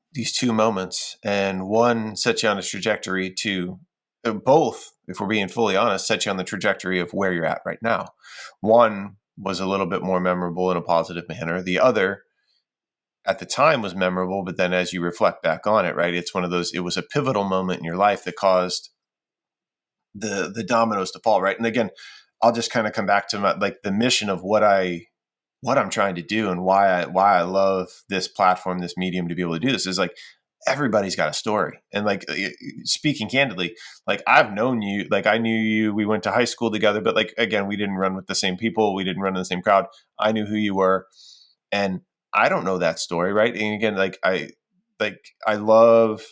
moments, and one sets you on a trajectory to both, if we're being fully honest, set you on the trajectory of where you're at right now. One was a little bit more memorable in a positive manner. The other, at the time, was memorable, but then as you reflect back on it, right, it's one of those. It was a pivotal moment in your life that caused the dominoes to fall, right. And again, I'll just kind of come back to the mission of what I'm trying to do and why I love this platform, this medium, to be able to do this is like everybody's got a story. And like speaking candidly, like I've known you, like I knew you, we went to high school together, but like again, we didn't run with the same people, we didn't run in the same crowd. I knew who you were, and I don't know that story, right? And again, I love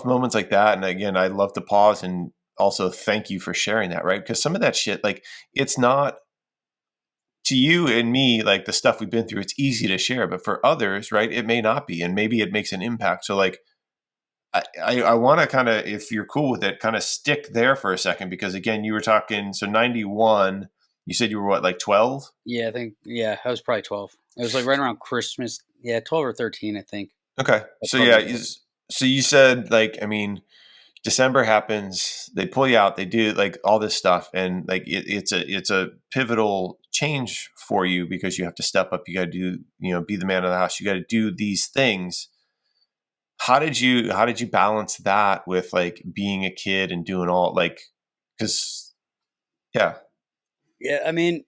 moments like that. And again, I love to pause and also thank you for sharing that, right? Because some of that shit, like it's not to you and me, like the stuff we've been through, it's easy to share, but for others, right, it may not be, and maybe it makes an impact. So like, I want to kind of, if you're cool with it, kind of stick there for a second, because again, you were talking, so 91, you said you were what, like 12? Yeah, I was probably 12. It was like right around Christmas. Yeah, 12 or 13, I think. Okay. So Probably yeah, 12. so you said like, I mean, December happens, they pull you out, they do like all this stuff, and like it's a pivotal change for you because you have to step up. You got to do, be the man of the house. You got to do these things. How did you balance that with like being a kid and doing all like, because yeah, Yeah, I mean,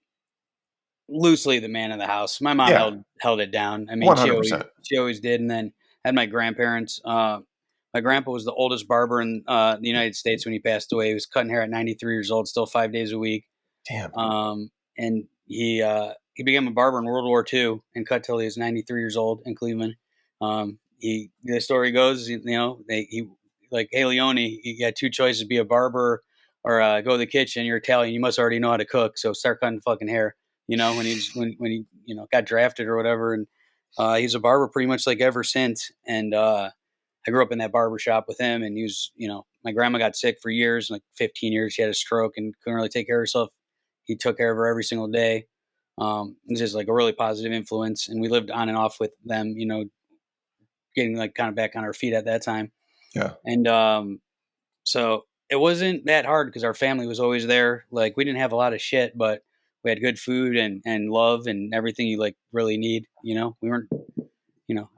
loosely the man of the house. My mom yeah, held it down. I mean, she always 100%. she always did. And then I had my grandparents. My grandpa was the oldest barber in the United States when he passed away. He was cutting hair at 93 years old, still 5 days a week. Damn. And he became a barber in World War II and cut till he was 93 years old in Cleveland. The story goes, he like, hey Leone, you got two choices: be a barber or go to the kitchen. You're Italian, you must already know how to cook, so start cutting fucking hair. When he got drafted or whatever, and he's a barber pretty much like ever since. And I grew up in that barber shop with him, and he was, my grandma got sick for years, like 15 years. She had a stroke and couldn't really take care of herself. He took care of her every single day. It was just like a really positive influence, and we lived on and off with them, getting like kind of back on our feet at that time. Yeah. And so it wasn't that hard because our family was always there. Like we didn't have a lot of shit, but we had good food and love and everything you like really need. We weren't,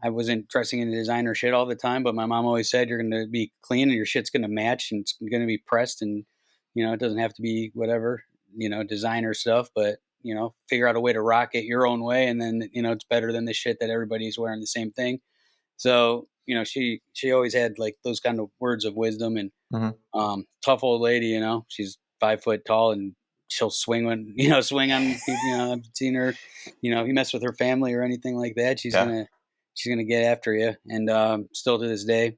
I wasn't dressing in designer shit all the time, but my mom always said you're going to be clean and your shit's going to match and it's going to be pressed, and it doesn't have to be whatever, designer stuff, but figure out a way to rock it your own way, and then it's better than the shit that everybody's wearing the same thing. So she always had like those kind of words of wisdom, and Mhm. tough old lady. She's 5 foot tall, and she'll swing swing on people. I've seen her. If you mess with her family or anything like that, she's Yeah. gonna get after you, and still to this day.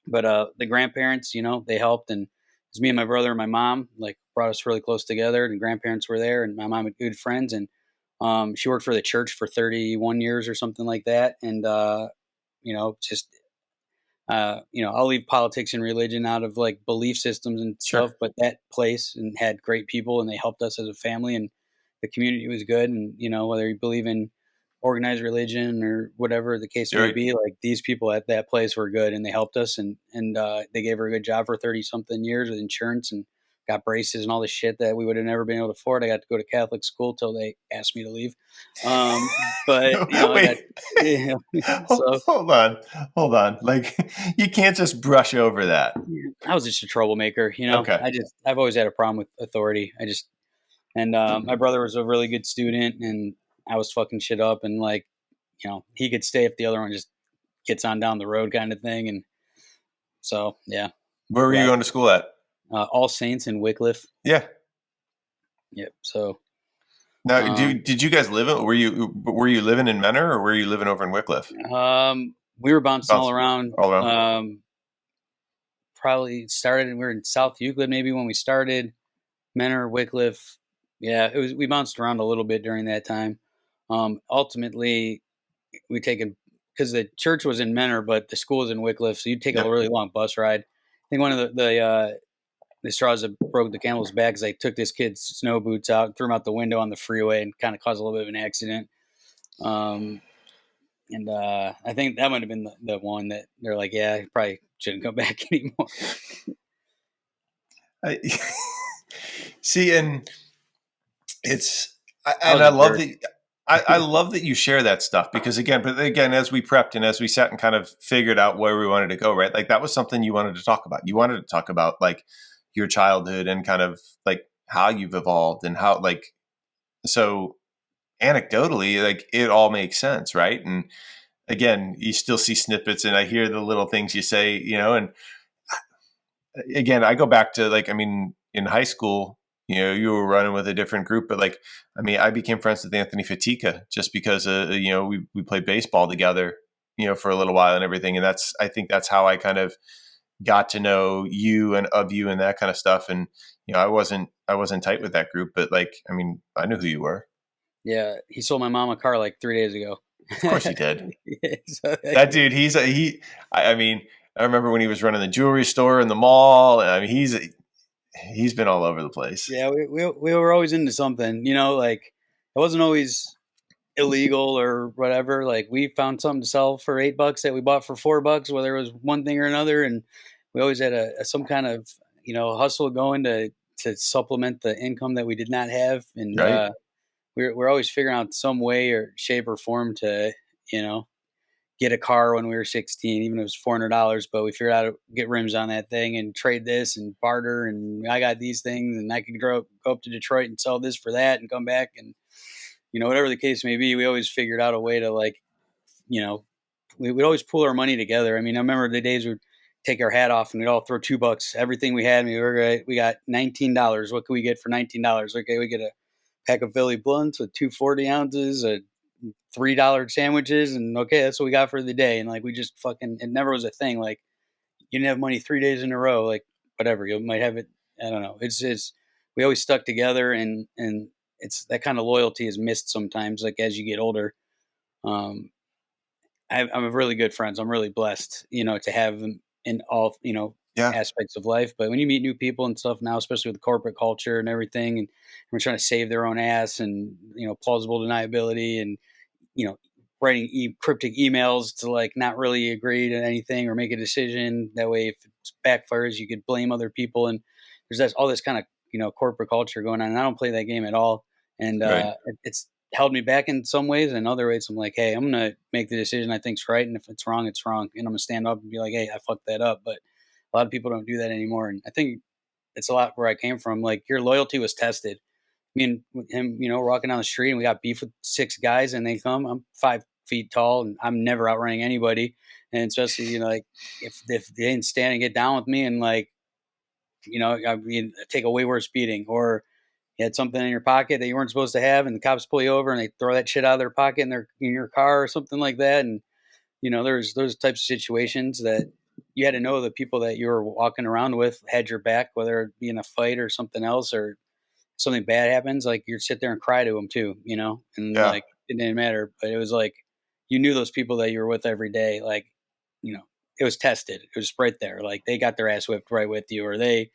But the grandparents, they helped, and it was me and my brother and my mom, like brought us really close together. And grandparents were there, and my mom had good friends, and She worked for the church for 31 years or something like that. And, just, I'll leave politics and religion out of like belief systems and stuff, Sure. but that place and had great people and they helped us as a family and the community was good. And, whether you believe in organized religion or whatever the case may Right. be, like these people at that place were good and they helped us and they gave her a good job for 30 something years with insurance and got braces and all the shit that we would have never been able to afford. I got to go to Catholic school till they asked me to leave. But I got, Wait. so Hold on. Hold on. Like, you can't just brush over that. I was just a troublemaker. Okay. I've always had a problem with authority. My brother was a really good student and I was fucking shit up and like, he could stay if the other one just gets on down the road kind of thing. And so, yeah, Where were you left. going to school at? All Saints in Wycliffe. Yeah. Yep. So, Now, um, did you guys live in, were you living in Menor or were you living over in Wycliffe? we were bouncing all Bounce around. all around. Probably started, we were in South Euclid maybe when we started. Menor, Wycliffe. Yeah, we bounced around a little bit during that time. Ultimately, we taken because the church was in Menor, but the school was in Wycliffe, so you'd take a Yep. really long bus ride. I think one of the straws that broke the camel's back is they took this kid's snow boots out and threw him out the window on the freeway and kind of caused a little bit of an accident. I think that might have been the one that they're like, yeah, he probably shouldn't come back anymore. I, see, and it's I was I a love jerk. that I love that you share that stuff because again, as we prepped and as we sat and kind of figured out where we wanted to go, right? Like that was something you wanted to talk about. You wanted to talk about like your childhood and kind of like how you've evolved and how like so anecdotally, like it all makes sense, right? And again, you still see snippets and I hear the little things you say, and again, I go back to like, I mean, in high school, you were running with a different group, but like, I mean, I became friends with Anthony Fatica just because, we played baseball together, for a little while and everything. And I think that's how I kind of got to know you and of you and that kind of stuff. And, I wasn't tight with that group, but like, I mean, I knew who you were. Yeah, he sold my mom a car like 3 days ago. Of course he did. Yeah, so, That dude, I mean, I remember when he was running the jewelry store in the mall. I mean, he's been all over the place. yeah, we were always into something, like it wasn't always illegal or whatever. Like we found something to sell for $8 that we bought for $4, whether it was one thing or another, and we always had some kind of hustle going to supplement the income that we did not have, and Right. we're always figuring out some way or shape or form to you know get a car when we were 16, even if it was $400. But we figured out to get rims on that thing and trade this and barter. And I got these things, and I could go up to Detroit and sell this for that, and come back. And whatever the case may be, we always figured out a way to we would always pool our money together. I mean, I remember the days we'd take our hat off and we'd all throw $2, everything we had. And we got $19. What can we get for $19? Okay, we get a pack of Philly blunts with 240 ounces, $3 sandwiches, and okay, that's what we got for the day. And like we just fucking, it never was a thing. Like you didn't have money 3 days in a row, like whatever, you might have it. I don't know. It's we always stuck together, and it's that kind of loyalty is missed sometimes. Like as you get older, um, I'm a really good friends. I'm really blessed, to have them in all Yeah. aspects of life. But when you meet new people and stuff now, especially with corporate culture and everything, and we're trying to save their own ass and plausible deniability and you know, writing cryptic emails to like not really agree to anything or make a decision. That way, if it backfires, you could blame other people. And all this kind of corporate culture going on. And I don't play that game at all. And Right. it's held me back in some ways. And in other ways, I'm like, hey, I'm gonna make the decision I think's right. And if it's wrong, it's wrong. And I'm gonna stand up and be like, hey, I fucked that up. But a lot of people don't do that anymore. And I think it's a lot where I came from. Like your loyalty was tested. Me and him, walking down the street, and we got beef with 6 guys, and they come. I'm 5 feet tall, and I'm never outrunning anybody. And especially, like if they didn't stand and get down with me, and like, I mean, take a way worse beating, or you had something in your pocket that you weren't supposed to have, and the cops pull you over, and they throw that shit out of their pocket in your car or something like that. And there's those types of situations that you had to know the people that you were walking around with had your back, whether it be in a fight or something else, or something bad happens, like you'd sit there and cry to them too, and Yeah. like it didn't matter. But it was like you knew those people that you were with every day, like, it was tested. It was right there. Like they got their ass whipped right with you, or they,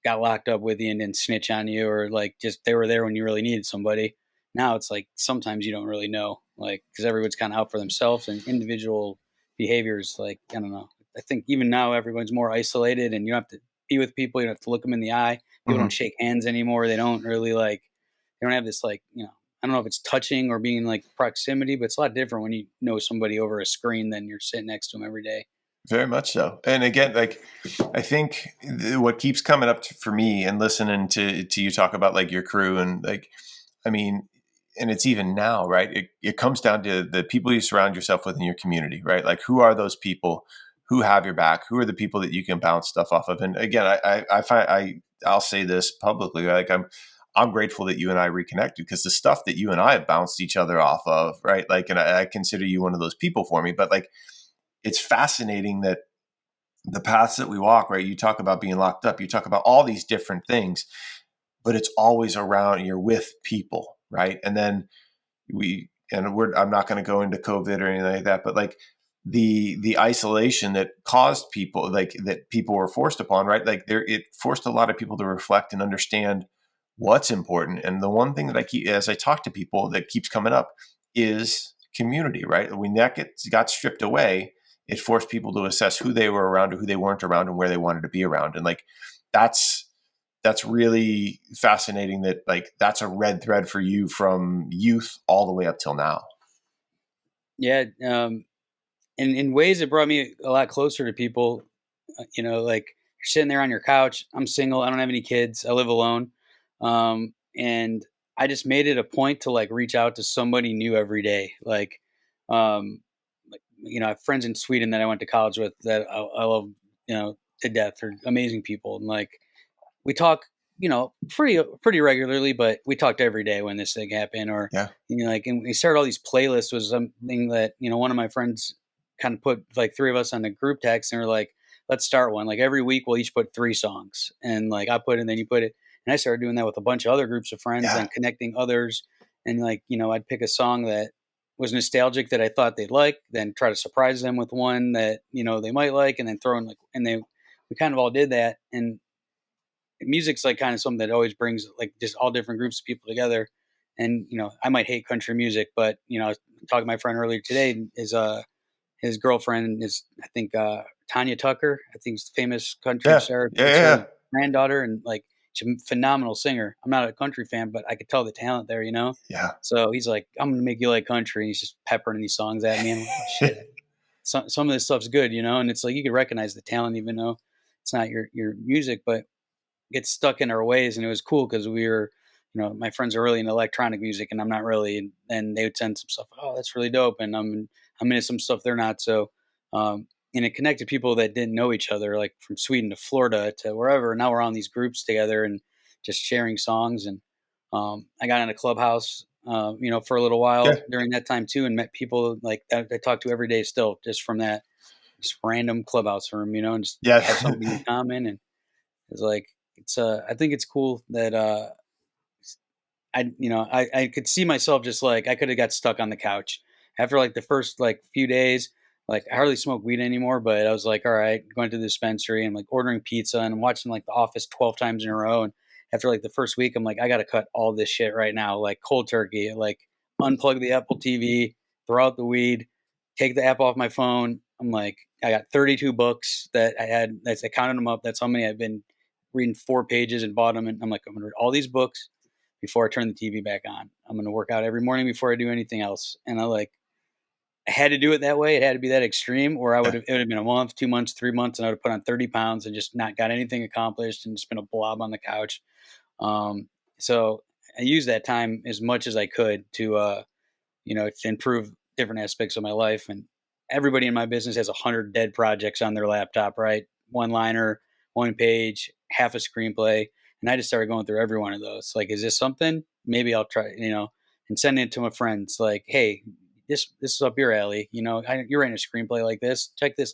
got locked up with you and didn't snitch on you, or like just they were there when you really needed somebody. Now it's like sometimes you don't really know, like, because everyone's kind of out for themselves and individual behaviors. Like, I don't know. I think even now everyone's more isolated and you don't have to be with people. You don't have to look them in the eye. People Hmm. don't shake hands anymore. They don't really like, they don't have this like, I don't know if it's touching or being like proximity, but it's a lot different when you know somebody over a screen than you're sitting next to them every day. Very much so. And again, like, I think what keeps coming up for me and listening to you talk about like your crew and like, I mean, and it's even now, right? It comes down to the people you surround yourself with in your community, right? Like, who are those people who have your back? Who are the people that you can bounce stuff off of? And again, I find I'll say this publicly, like I'm grateful that you and I reconnected, because the stuff that you and I have bounced each other off of, right? Like, and I consider you one of those people for me, but like, it's fascinating that the paths that we walk, right? You talk about being locked up, you talk about all these different things, but it's always around, you're with people, right? And then I'm not going to go into COVID or anything like that, but like the isolation that caused people, like that people were forced upon, right? Like it forced a lot of people to reflect and understand what's important. And the one thing that as I talk to people, that keeps coming up is community, right? When that got stripped away, it forced people to assess who they were around, or who they weren't around, and where they wanted to be around. And like, that's really fascinating, that like that's a red thread for you from youth all the way up till now. Yeah. In ways it brought me a lot closer to people, like you're sitting there on your couch. I'm single. I don't have any kids. I live alone. And I just made it a point to like reach out to somebody new every day. I have friends in Sweden that I went to college with that I love, to death. They're amazing people. And like, we talk, pretty regularly, but we talked every day when this thing happened. Or, Yeah. and we started all these playlists. Was something that, one of my friends kind of put like three of us on a group text, and we're like, let's start one. Like every week we'll each put 3 songs, and like I put it and then you put it. And I started doing that with a bunch of other groups of friends Yeah. and connecting others. And like, I'd pick a song that was nostalgic that I thought they'd like, then try to surprise them with one that, they might like, and then throw in like, we kind of all did that. And music's like kind of something that always brings like just all different groups of people together. And, I might hate country music, but, I was talking to my friend earlier today, his girlfriend is, I think, Tanya Tucker, I think, is the famous country Yeah. star. Yeah. It's Yeah. her granddaughter, and like she's a phenomenal singer. I'm not a country fan, but I could tell the talent there, Yeah. So he's like, I'm gonna make you like country. And he's just peppering these songs at me. And I'm like, oh shit, some of this stuff's good, And it's like you can recognize the talent even though it's not your music, but get stuck in our ways. And it was cool because we were, my friends are really into electronic music and I'm not really, and they would send some stuff. Oh, that's really dope. And I'm into some stuff they're not. So, and it connected people that didn't know each other, like from Sweden to Florida to wherever. Now we're on these groups together and just sharing songs. And I got in a Clubhouse, for a little while Yeah. during that time too, and met people like that I talk to every day still, just from that, just random Clubhouse room, and just Yeah. have something in common. And it's like, I think it's cool that, I could see myself just like I could have got stuck on the couch after like the first like few days. Like I hardly smoke weed anymore, but I was like, all right, going to the dispensary and like ordering pizza and I'm watching like The Office 12 times in a row. And after like the first week, I'm like, I got to cut all this shit right now, like cold turkey, like unplug the Apple TV, throw out the weed, take the app off my phone. I'm like, I got 32 books that I had. I counted them up. That's how many I've been reading 4 pages and bought them. And I'm like, I'm going to read all these books before I turn the TV back on. I'm going to work out every morning before I do anything else. And I had to do it that way. It had to be that extreme, or it would have been a month, 2 months, 3 months, and I would have put on 30 pounds and just not got anything accomplished and just been a blob on the couch. So I used that time as much as I could to improve different aspects of my life. And everybody in my business has 100 dead projects on their laptop, right? One liner, one page, half a screenplay. And I just started going through every one of those. Like, is this something? Maybe I'll try, and sending it to my friends. Like, hey, this is up your alley. You're writing a screenplay like this. Check this.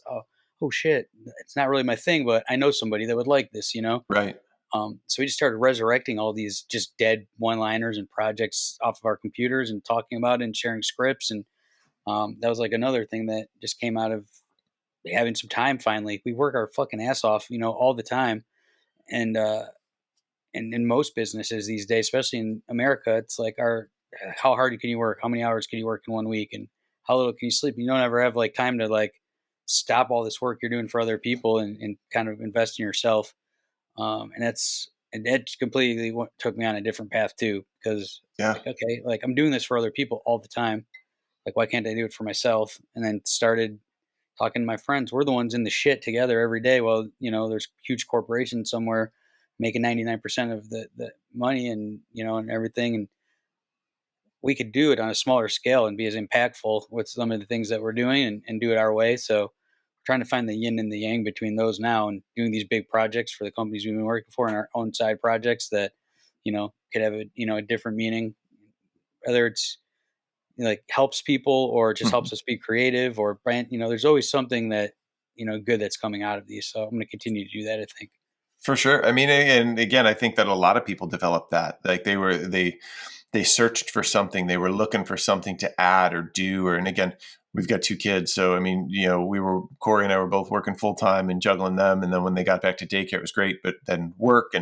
Oh shit. It's not really my thing, but I know somebody that would like this, Right. So we just started resurrecting all these just dead one-liners and projects off of our computers and talking about it and sharing scripts. And that was like another thing that just came out of having some time finally. We work our fucking ass off, all the time. And in most businesses these days, especially in America, it's like how hard can you work? How many hours can you work in 1 week? And how little can you sleep? You don't ever have like time to like stop all this work you're doing for other people and kind of invest in yourself. And that completely took me on a different path too, because Yeah. like, okay, like I'm doing this for other people all the time. Like, why can't I do it for myself? And then started talking to my friends. We're the ones in the shit together every day. Well, there's huge corporations somewhere making 99% of the money and everything. And we could do it on a smaller scale and be as impactful with some of the things that we're doing and do it our way. So we're trying to find the yin and the yang between those now and doing these big projects for the companies we've been working for and our own side projects that, could have a different meaning, whether it's like helps people or just helps us be creative or brand, there's always something that, good that's coming out of these. So I'm going to continue to do that, I think. For sure. I mean, and again, I think that a lot of people developed that. Like they searched for something. They were looking for something to add or do. And again, we've got 2 kids. So, I mean, Corey and I were both working full time and juggling them. And then when they got back to daycare, it was great, but then work.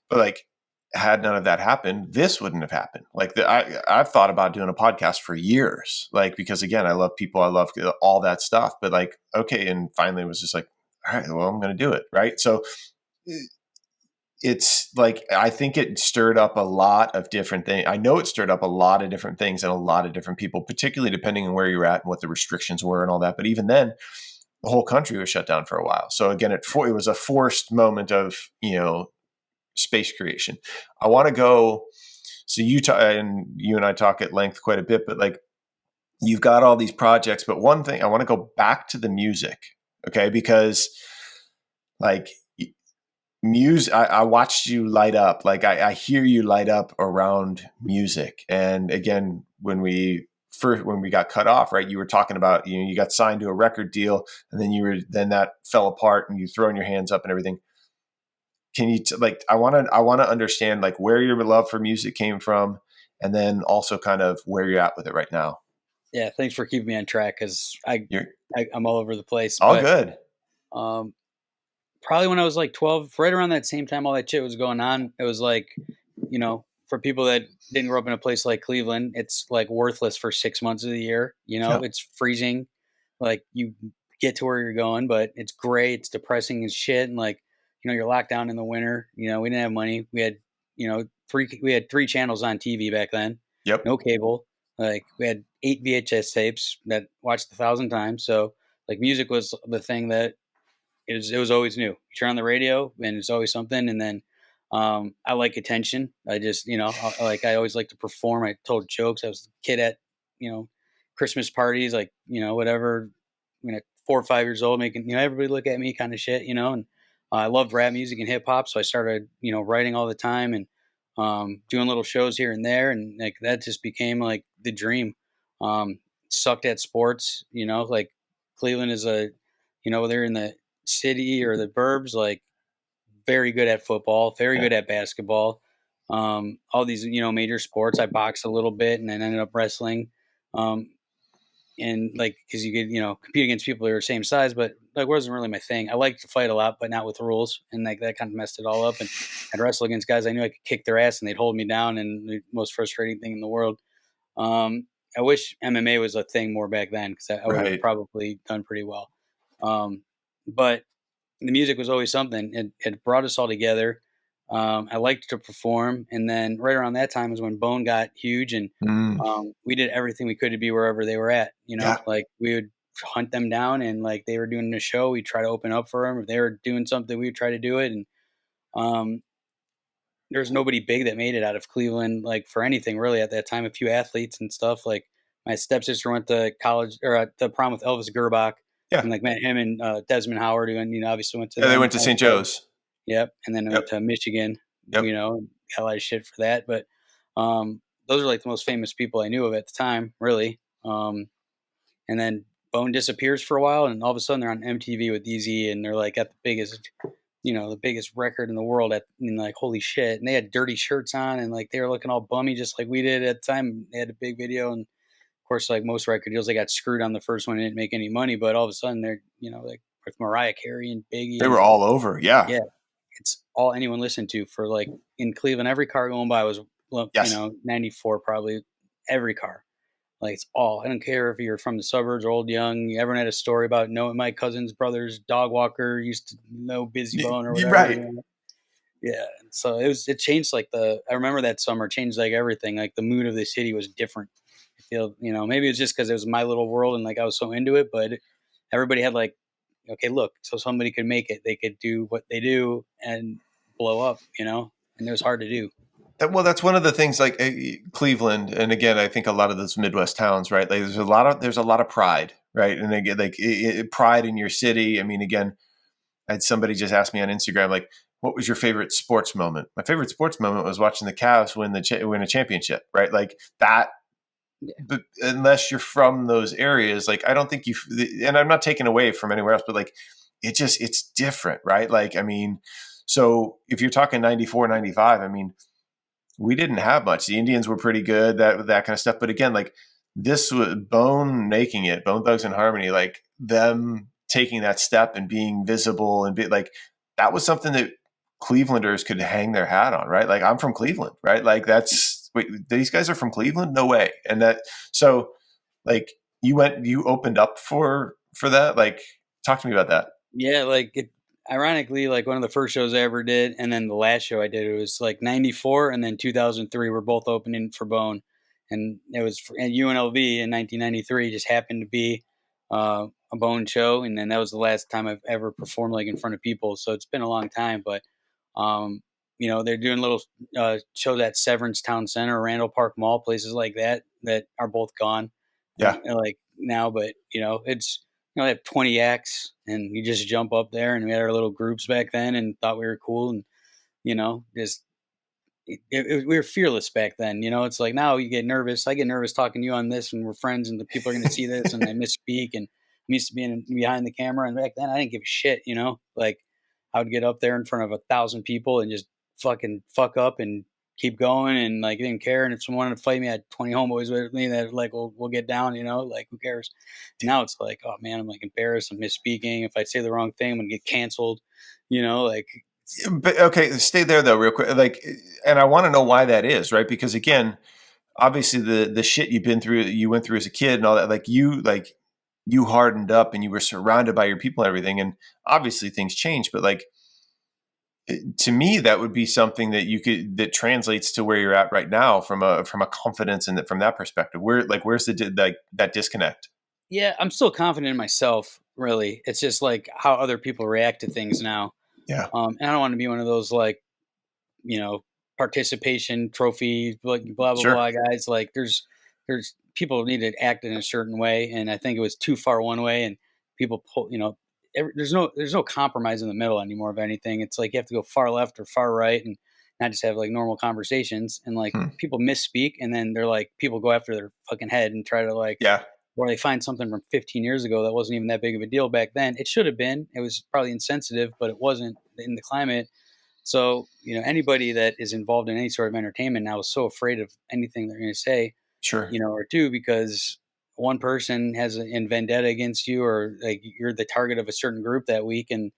But like, had none of that happened, this wouldn't have happened. Like I've thought about doing a podcast for years, like, because again, I love people, I love all that stuff, but like, okay. And finally it was just like, all right, well, I'm going to do it. Right. So it's like, I think it stirred up a lot of different things. I know it stirred up a lot of different things and a lot of different people, particularly depending on where you're at and what the restrictions were and all that. But even then, the whole country was shut down for a while. So again, it was a forced moment of, space creation. I want to go. So you and I talk at length quite a bit, but like, you've got all these projects, but one thing I want to go back to the music. Okay. Because like, music, I watched you light up. Like I hear you light up around music. And again, when we got cut off, right, you were talking about, you got signed to a record deal and then that fell apart and you throwing your hands up and everything. Can you I want to understand like where your love for music came from, and then also kind of where you're at with it right now. Yeah, thanks for keeping me on track because I'm all over the place. All good. Probably when I was like 12, right around that same time all that shit was going on, it was like, for people that didn't grow up in a place like Cleveland, it's like worthless for 6 months of the year. Yeah. It's freezing. Like you get to where you're going, but it's gray. It's depressing as shit. And like, you're locked down in the winter. We didn't have money. We had, we had 3 channels on TV back then. Yep. No cable. Like we had 8 VHS tapes that watched 1,000 times. So like music was the thing that it was always new. You turn on the radio and it's always something. And then I like attention. I just, I always like to perform. I told jokes. I was a kid at, Christmas parties, like, whatever, 4 or 5 years old, making, everybody look at me kind of shit, and I loved rap music and hip hop. So I started, writing all the time and doing little shows here and there. And like, that just became like the dream. Sucked at sports, like Cleveland is they're in the city or the burbs, like very good at football, very good at basketball, all these, major sports. I boxed a little bit and then ended up wrestling. And like, cause you could, compete against people that are the same size, but like wasn't really my thing. I liked to fight a lot, but not with rules. And like that kind of messed it all up. And I'd wrestle against guys I knew I could kick their ass and they'd hold me down. And the most frustrating thing in the world. I wish MMA was a thing more back then because I would have probably done pretty well. But the music was always something. It brought us all together. I liked to perform. And then right around that time was when Bone got huge and we did everything we could to be wherever they were at, like we would hunt them down and like they were doing a show, we'd try to open up for them. If they were doing something, we would try to do it. And there's nobody big that made it out of Cleveland, like for anything really at that time. A few athletes and stuff. Like my stepsister went to college or the prom with Elvis Gerbach. Yeah. And like met him and Desmond Howard, who obviously went to. Yeah, they went to St. Joe's. Yep, and then I went to Michigan. Yep. Got a lot of shit for that. But those are like the most famous people I knew of at the time, really. And then Bone disappears for a while, and all of a sudden they're on MTV with DZ, and they're like at the biggest, the biggest record in the world and like, holy shit. And they had dirty shirts on and like, they were looking all bummy, just like we did at the time. They had a big video. And of course, like most record deals, they got screwed on the first one and didn't make any money, but all of a sudden they're, like with Mariah Carey and Biggie They and were all over. Yeah. yeah, it's all anyone listened to for like in Cleveland. Every car going by was, Yes. 94, probably every car. Like it's all, I don't care if you're from the suburbs or old, young, everyone had a story about knowing my cousin's brother's dog walker used to know Busy Bone or You're whatever. right. Yeah. So it changed like I remember that summer changed like everything. Like the mood of the city was different. I feel, maybe it's just because it was my little world and like I was so into it, but everybody had like, okay, look, so somebody could make it. They could do what they do and blow up, and it was hard to do. Well, that's one of the things, like Cleveland, and again, I think a lot of those Midwest towns, right? Like, there's a lot of pride, right? And again, like pride in your city. I mean, again, I had somebody just ask me on Instagram, like, what was your favorite sports moment? My favorite sports moment was watching the Cavs win a championship, right? Like that. Yeah. But unless you're from those areas, like I don't think and I'm not taking away from anywhere else, but like it's different, right? Like, I mean, so if you're talking 94, 95, I mean, we didn't have much. The Indians were pretty good, that kind of stuff. But again, like this was Bone making it, Bone Thugs and Harmony, like them taking that step and being visible and be like, that was something that Clevelanders could hang their hat on, right? Like I'm from Cleveland, right? Like wait, these guys are from Cleveland? No way. And so like you opened up for that. Like talk to me about that. Yeah, like ironically, like one of the first shows I ever did, and then the last show I did, it was like '94, and then 2003 were both opening for Bone, and it was at UNLV in 1993. Just happened to be a Bone show, and then that was the last time I've ever performed like in front of people. So it's been a long time, but they're doing little shows at Severance Town Center, Randall Park Mall, places like that are both gone, Yeah. like now. But it's I have 20 acts and you just jump up there, and we had our little groups back then and thought we were cool. And, just, we were fearless back then. It's like now you get nervous. I get nervous talking to you on this and we're friends and the people are going to see this and I misspeak, and I'm used to being behind the camera. And back then I didn't give a shit, like I would get up there in front of 1,000 people and just fucking fuck up and keep going, and like didn't care. And if someone wanted to fight me, I had 20 homeboys with me that like we'll get down, like who cares? Now it's like, oh man, I'm like embarrassed, I'm misspeaking. If I say the wrong thing, I'm gonna get canceled, like. But okay, stay there though, real quick. Like, and I want to know why that is, right? Because again, obviously the shit you went through as a kid and all that, like you hardened up and you were surrounded by your people and everything, and obviously things change. But like, to me, that would be something that translates to where you're at right now from a confidence and from that perspective. Where's that disconnect? Yeah, I'm still confident in myself. Really, it's just like how other people react to things now. Yeah. And I don't want to be one of those like, participation trophy, like blah blah Sure. blah guys. Like there's people need to act in a certain way, and I think it was too far one way, and people pull. There's no compromise in the middle anymore of anything. It's like you have to go far left or far right, and not just have like normal conversations. And like people misspeak, and then they're like people go after their fucking head and try to like. Yeah. Or they find something from 15 years ago that wasn't even that big of a deal back then. It should have been. It was probably insensitive, but it wasn't in the climate. So, anybody that is involved in any sort of entertainment now is so afraid of anything they're going to say, Sure. or do, because one person has a vendetta against you, or like you're the target of a certain group that week. And,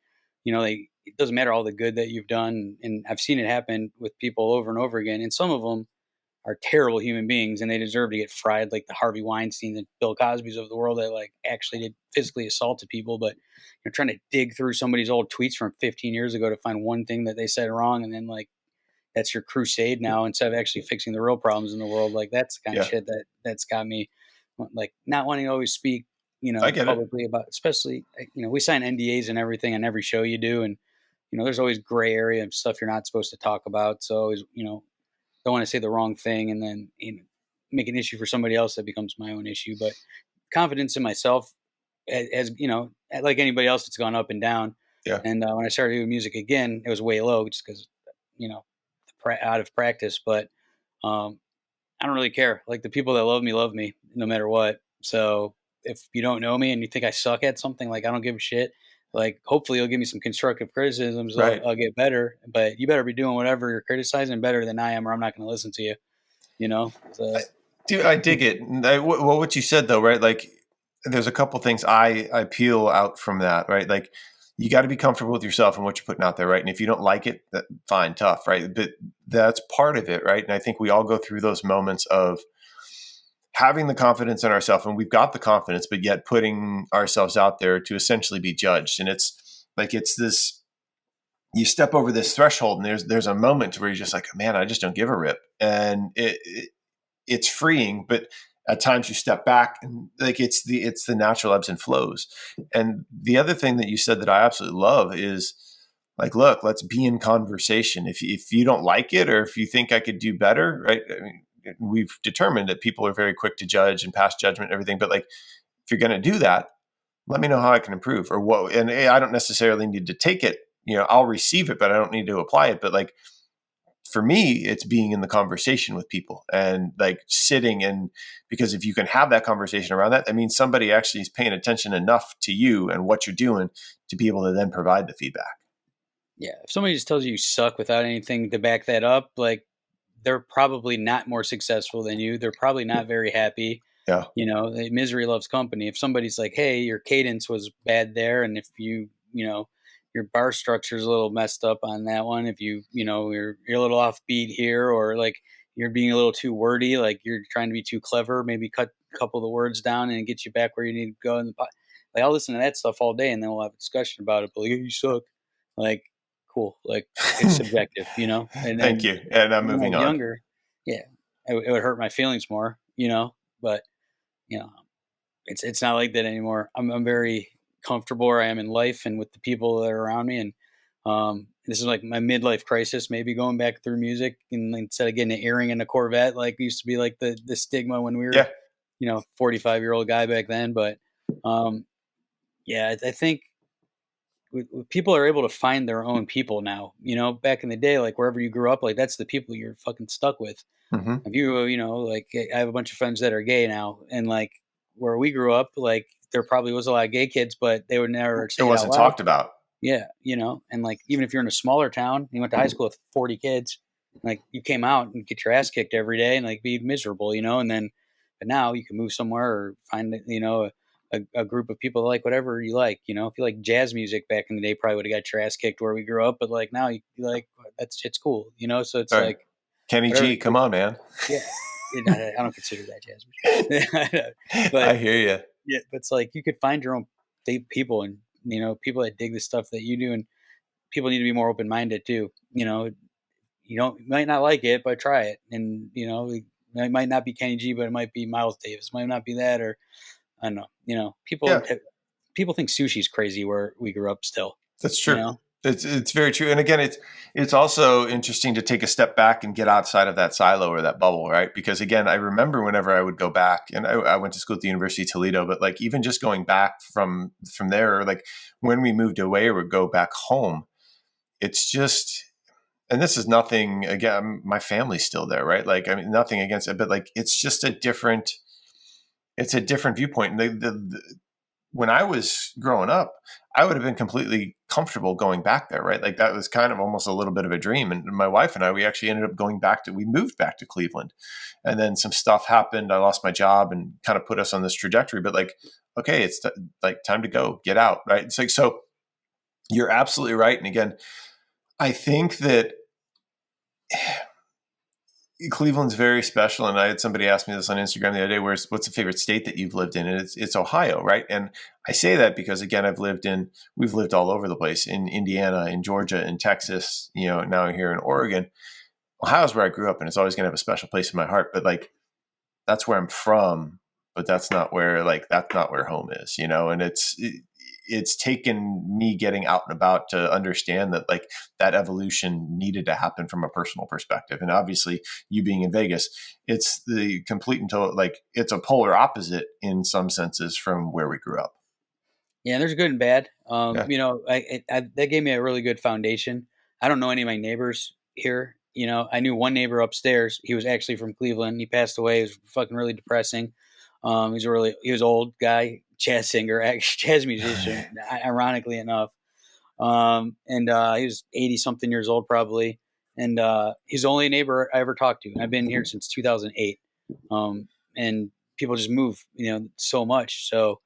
it doesn't matter all the good that you've done. And I've seen it happen with people over and over again. And some of them are terrible human beings and they deserve to get fried, like the Harvey Weinstein and Bill Cosby's of the world that like actually did physically assaulted people. But you're trying to dig through somebody's old tweets from 15 years ago to find one thing that they said wrong, and then like that's your crusade now instead of actually fixing the real problems in the world. Like that's the kind of shit that's got me like not wanting to always speak, I get publicly about, especially we sign NDAs and everything on every show you do, and there's always gray area and stuff you're not supposed to talk about. So always don't want to say the wrong thing and then make an issue for somebody else that becomes my own issue. But confidence in myself has like anybody else, it's gone up and down. Yeah. And when I started doing music again, it was way low just because out of practice. But I don't really care. Like the people that love me no matter what. So if you don't know me and you think I suck at something, like I don't give a shit. Like, hopefully you'll give me some constructive criticisms. Right. I'll get better, but you better be doing whatever you're criticizing better than I am, or I'm not going to listen to you, So, Dude, I dig it. Well, what you said though, right? Like, there's a couple things I peel out from that, right? Like, you got to be comfortable with yourself and what you're putting out there, right? And if you don't like it, fine, tough, right? But that's part of it, right? And I think we all go through those moments of having the confidence in ourselves, and we've got the confidence, but yet putting ourselves out there to essentially be judged. And it's like, it's this, you step over this threshold, and there's a moment where you're just like, man, I just don't give a rip. And it's freeing, but at times you step back, and like, it's the natural ebbs and flows. And the other thing that you said that I absolutely love is like, look, let's be in conversation. If you don't like it, or if you think I could do better, right? I mean, we've determined that people are very quick to judge and pass judgment and everything. But like, if you're going to do that, let me know how I can improve, or what. And I don't necessarily need to take it. I'll receive it, but I don't need to apply it. But like, for me, it's being in the conversation with people and like sitting in, because if you can have that conversation around that, means somebody actually is paying attention enough to you and what you're doing to be able to then provide the feedback. Yeah. If somebody just tells you suck without anything to back that up, like, they're probably not more successful than you. They're probably not very happy. Yeah. Misery loves company. If somebody's like, hey, your cadence was bad there, and if your bar structure is a little messed up on that one, if you're a little offbeat here, or like you're being a little too wordy, like you're trying to be too clever, maybe cut a couple of the words down and get you back where you need to go in the pot. Like, I'll listen to that stuff all day, and then we'll have a discussion about it. But like, you suck. Like, cool. Like, it's subjective, And then, Thank you. And I'm moving on. Younger, yeah, it would hurt my feelings more, But it's not like that anymore. I'm very comfortable where I am in life and with the people that are around me, and this is like my midlife crisis. Maybe going back through music, and instead of getting an earring in a Corvette, like used to be like the stigma when we were, 45-year-old guy back then. But I think people are able to find their own people now. Back in the day, like wherever you grew up, like that's the people you're fucking stuck with. Mm-hmm. If you, like I have a bunch of friends that are gay now, and like where we grew up, like there probably was a lot of gay kids, but they would never say it wasn't talked about. Yeah. And like, even if you're in a smaller town, you went to high school with 40 kids, like you came out and get your ass kicked every day and like be miserable, but now you can move somewhere or find, a group of people like whatever you like, if you like jazz music back in the day, probably would have got your ass kicked where we grew up. But like now you like, it's cool, so it's like Kenny G, come on, man. Yeah. I don't consider that jazz music. But, I hear you. Yeah. But it's like, you could find your own people, and, people that dig the stuff that you do, and people need to be more open-minded too. You might not like it, but try it. And, it might not be Kenny G, but it might be Miles Davis. It might not be that, or I don't know. People think sushi's crazy where we grew up still. That's true. It's very true. And again, it's also interesting to take a step back and get outside of that silo or that bubble, right? Because again, I remember whenever I would go back, and I went to school at the University of Toledo, but like even just going back from there, or like when we moved away or would go back home, it's just, and this is nothing, again, my family's still there, right? Like, I mean, nothing against it, but like, it's just a different viewpoint. And when I was growing up, I would have been completely comfortable going back there, right? Like that was kind of almost a little bit of a dream. And my wife and I, we actually ended up we moved back to Cleveland, and then some stuff happened. I lost my job and kind of put us on this trajectory, but like, okay, it's like time to go, get out, right? It's like, so you're absolutely right. And again, I think that Cleveland's very special. And I had somebody ask me this on Instagram the other day, what's the favorite state that you've lived in? And it's Ohio, right? And I say that because, again, we've lived all over the place, in Indiana, in Georgia, in Texas, now here in Oregon. Ohio's where I grew up, and it's always going to have a special place in my heart. But like, that's where I'm from, but that's not where home is, and it's taken me getting out and about to understand that like that evolution needed to happen from a personal perspective. And obviously, you being in Vegas, it's the complete and total, like it's a polar opposite in some senses from where we grew up. Yeah, there's good and bad. That gave me a really good foundation. I don't know any of my neighbors here. I knew one neighbor upstairs. He was actually from Cleveland. He passed away. It was fucking really depressing. He was old guy, jazz singer, actually jazz musician, ironically enough. And he was 80 something years old probably. And he's the only neighbor I ever talked to. I've been here since 2008. And people just move, so much. So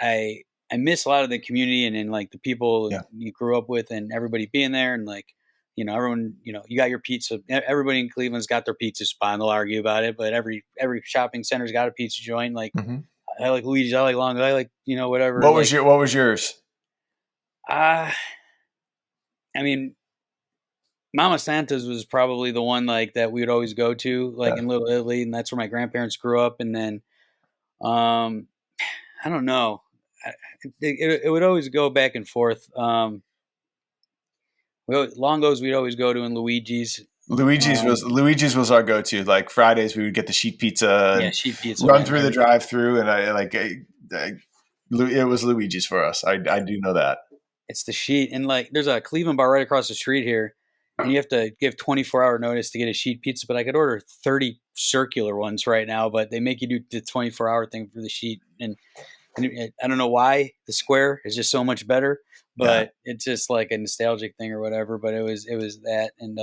I miss a lot of the community and like the people Yeah. you grew up with and everybody being there and like, everyone, you got your pizza. Everybody in Cleveland's got their pizza spot and they'll argue about it, but every shopping center's got a pizza joint. Like Mm-hmm. I like Luigi's, I like Long, I like, whatever. What was yours? I mean, Mama Santa's was probably the one like that we would always go to, like in Little Italy, and that's where my grandparents grew up. And then, I don't know, it would always go back and forth. Longo's we'd always go to, and Luigi's. Luigi's was our go-to. Like Fridays, we would get the sheet pizza. Yeah, sheet pizza. Run through the drive-through, and it was Luigi's for us. I do know that. It's the sheet, and like there's a Cleveland bar right across the street here, and you have to give 24-hour notice to get a sheet pizza. But I could order 30 circular ones right now, but they make you do the 24-hour thing for the sheet, and I don't know why the square is just so much better, but it's just like a nostalgic thing or whatever. But it was that, and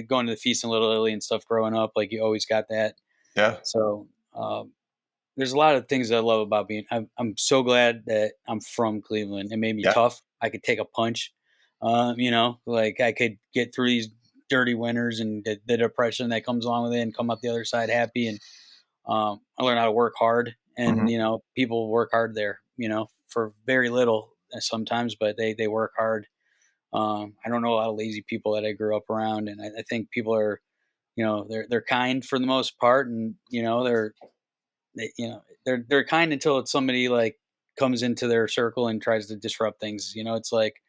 going to the feast in Little Italy and stuff growing up, like you always got that. Yeah. So there's a lot of things that I love about being. I'm so glad that I'm from Cleveland. It made me tough. I could take a punch. Like I could get through these dirty winters and the depression that comes along with it, and come out the other side happy. And I learned how to work hard, and people work hard there. For very little sometimes, but they work hard. I don't know a lot of lazy people that I grew up around, and I think people are, they're kind for the most part, and they're kind until it's somebody like comes into their circle and tries to disrupt things. It's like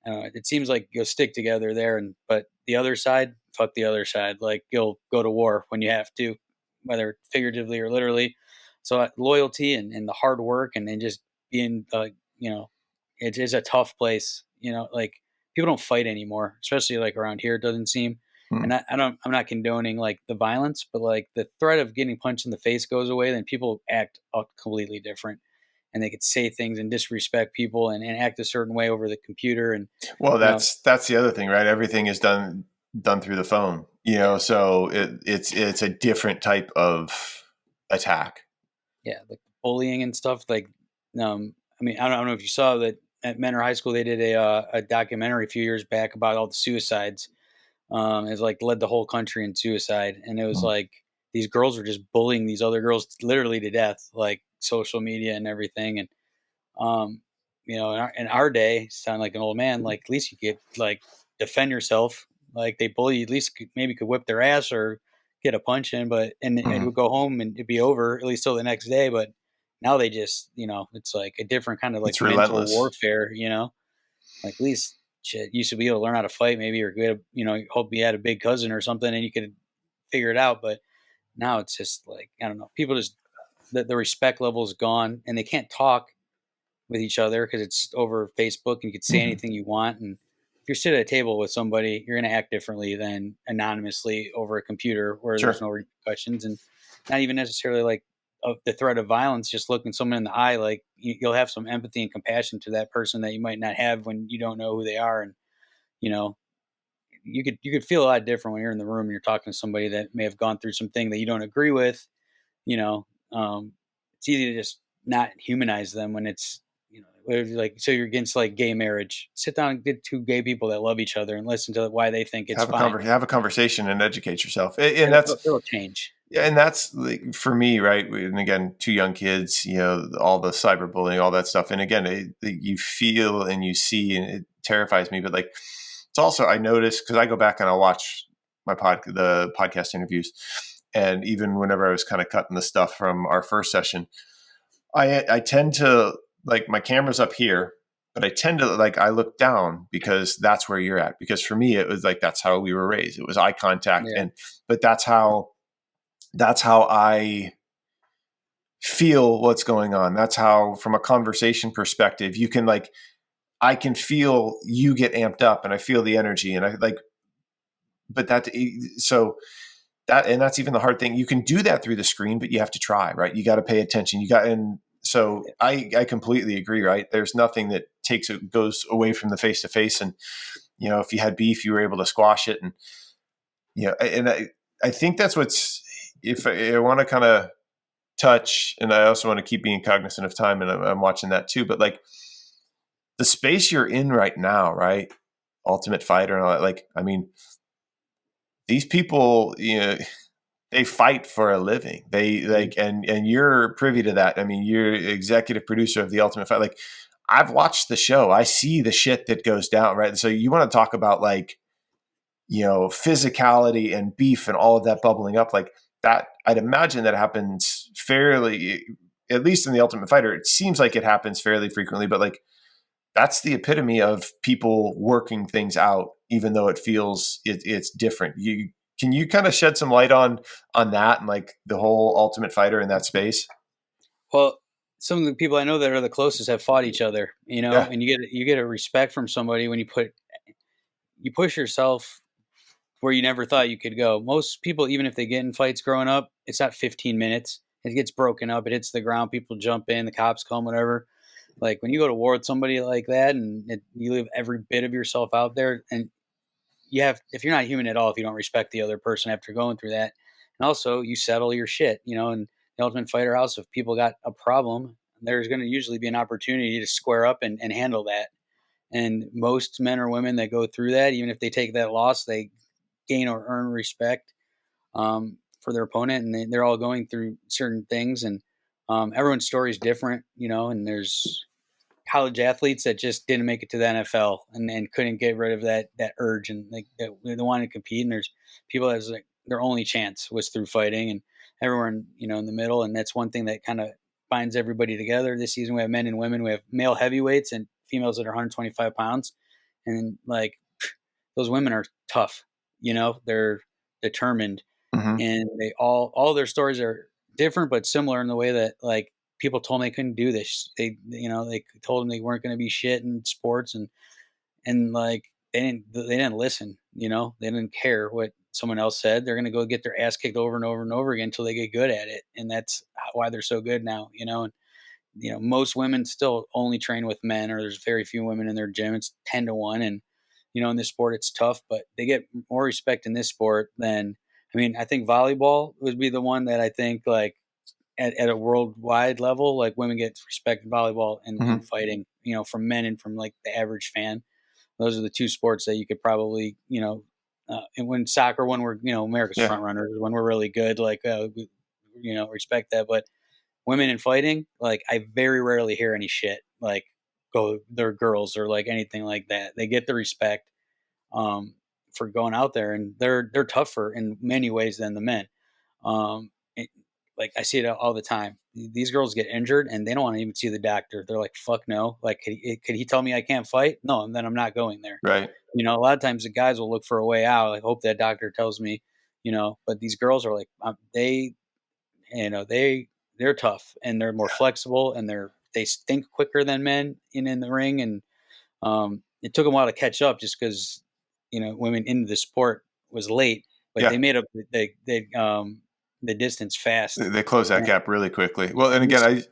it seems like you'll stick together there, but the other side, fuck the other side. Like you'll go to war when you have to, whether figuratively or literally. So loyalty and the hard work and just being, it is a tough place. Like people don't fight anymore, especially like around here. It doesn't seem. And I'm not condoning like the violence, but like the threat of getting punched in the face goes away, then people act completely different, and they could say things and disrespect people and act a certain way over the computer. And that's the other thing, right? Everything is done through the phone, so it's a different type of attack. Yeah, like bullying and stuff. Like, I don't know if you saw that at Menor High School they did a documentary a few years back about all the suicides. It's like led the whole country in suicide, and it was like these girls were just bullying these other girls literally to death, like social media and everything. And in our day, sound like an old man. Like at least you could like defend yourself. Like they bully you, at least maybe could whip their ass or get a punch in, and it would go home and it'd be over at least till the next day. But now they just, it's like a different kind of like mental warfare. Like at least. Shit, used to be able to learn how to fight maybe, or get hope you had a big cousin or something and you could figure it out. But now it's just like, I don't know, people just, the respect level is gone, and they can't talk with each other because it's over Facebook and you can say anything you want. And if you're sitting at a table with somebody, you're going to act differently than anonymously over a computer where there's no repercussions, and not even necessarily like the threat of violence. Just looking someone in the eye, like you'll have some empathy and compassion to that person that you might not have when you don't know who they are. And you could feel a lot different when you're in the room and you're talking to somebody that may have gone through something that you don't agree with. It's easy to just not humanize them when it's like, so you're against like gay marriage. Sit down and get two gay people that love each other and listen to why they think it's fine. Have a conversation and educate yourself, and it'll change. Yeah, and that's like, for me, right? And again, 2 young kids, all the cyberbullying, all that stuff. And again, you feel and you see, and it terrifies me. But like, it's also, I notice, because I go back and I'll watch the podcast interviews, and even whenever I was kind of cutting the stuff from our first session, I tend to like, my camera's up here, but I tend to like, I look down because that's where you're at. Because for me, it was like, that's how we were raised. It was eye contact, but that's how I feel what's going on. That's how, from a conversation perspective, you can like, I can feel you get amped up and I feel the energy, and I like, but so that's even the hard thing. You can do that through the screen, but you have to try, right? You got to pay attention. And so I completely agree, right? There's nothing that goes away from the face to face. And, if you had beef, you were able to squash it. And, and I think that's if I want to kind of touch, and I also want to keep being cognizant of time, and I'm watching that too, but like the space you're in right now, right? Ultimate Fighter and all that, like, I mean, these people, they fight for a living. They like, and you're privy to that. I mean, you're executive producer of the Ultimate Fight. Like, I've watched the show. I see the shit that goes down, right? So you want to talk about like, physicality and beef and all of that bubbling up like that. I'd imagine that happens fairly, at least in the Ultimate Fighter. It seems like it happens fairly frequently, but like that's the epitome of people working things out, even though it feels it's different. Can you kind of shed some light on that and like the whole Ultimate Fighter in that space? Well, some of the people I know that are the closest have fought each other, Yeah. and you get a respect from somebody when you push yourself where you never thought you could go. Most people, even if they get in fights growing up, it's not 15 minutes. It gets broken up. It hits the ground. People jump in. The cops come, whatever. Like when you go to war with somebody like that and you leave every bit of yourself out there, and if you're not human at all, if you don't respect the other person after going through that, and also you settle your shit, in the Ultimate Fighter house, if people got a problem, there's going to usually be an opportunity to square up and handle that. And most men or women that go through that, even if they take that loss, they gain or earn respect for their opponent, and they're all going through certain things, and everyone's story is different, and there's college athletes that just didn't make it to the NFL and couldn't get rid of that urge and like they wanted to compete, and there's people that's like their only chance was through fighting, and everyone in the middle, and that's one thing that kind of binds everybody together. This season we have men and women, we have male heavyweights and females that are 125 pounds, and like those women are tough. They're determined, Mm-hmm. and they all their stories are different but similar in the way that like people told them they couldn't do this. They told them they weren't going to be shit in sports, and like they didn't listen. They didn't care what someone else said. They're going to go get their ass kicked over and over and over again until they get good at it, and that's why they're so good now. And most women still only train with men, or there's very few women in their gym. It's 10-1, and in this sport it's tough, but they get more respect in this sport than, I think volleyball would be the one that I think like at a worldwide level, like women get respect in volleyball and fighting, from men and from like the average fan. Those are the two sports that you could probably, and when soccer, when we're, America's front runners, when we're really good, like, respect that. But women in fighting, like I very rarely hear any shit like they're girls or like anything like that. They get the respect for going out there, and they're tougher in many ways than the men. Like I see it all the time. These girls get injured and they don't want to even see the doctor. They're like, "Fuck no!" Like, could he tell me I can't fight? No, and then I'm not going there. Right. A lot of times the guys will look for a way out. I hope that doctor tells me. But these girls are like, they're tough and they're more flexible and they think quicker than men in the ring, and it took them a while to catch up just because women into the sport was late, but they made up the distance fast. They close that gap really quickly. Well, and again,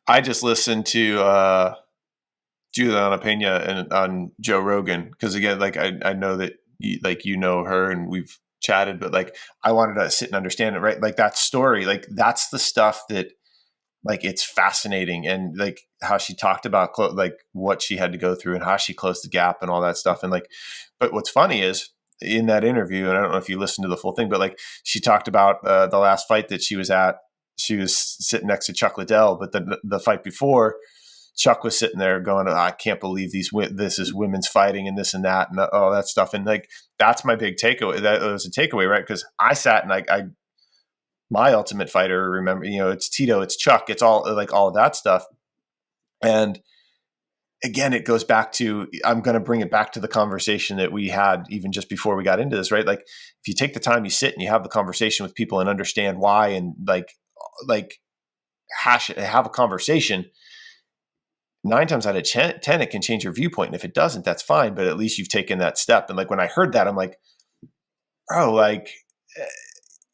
I just listened to Juliana Pena and on Joe Rogan because again, like I know that you know her and we've chatted, but like I wanted to sit and understand it, right? Like that story, like that's the stuff that like it's fascinating, and like how she talked about like what she had to go through and how she closed the gap and all that stuff. And like, but what's funny is in that interview, and I don't know if you listened to the full thing, but like she talked about the last fight that she was at. She was sitting next to Chuck Liddell, but the fight before, Chuck was sitting there going, "I can't believe this is women's fighting and this and that and all that stuff." And like that's my big takeaway. That was a takeaway, right? Because I sat and I my Ultimate Fighter, remember, it's Tito, it's Chuck, it's all like all of that stuff. And again, it goes back to, I'm going to bring it back to the conversation that we had even just before we got into this, right? Like if you take the time, you sit and you have the conversation with people and understand why, and like hash it, have a conversation, 9 times out of 10, it can change your viewpoint. And if it doesn't, that's fine. But at least you've taken that step. And like, when I heard that, I'm like, bro, like,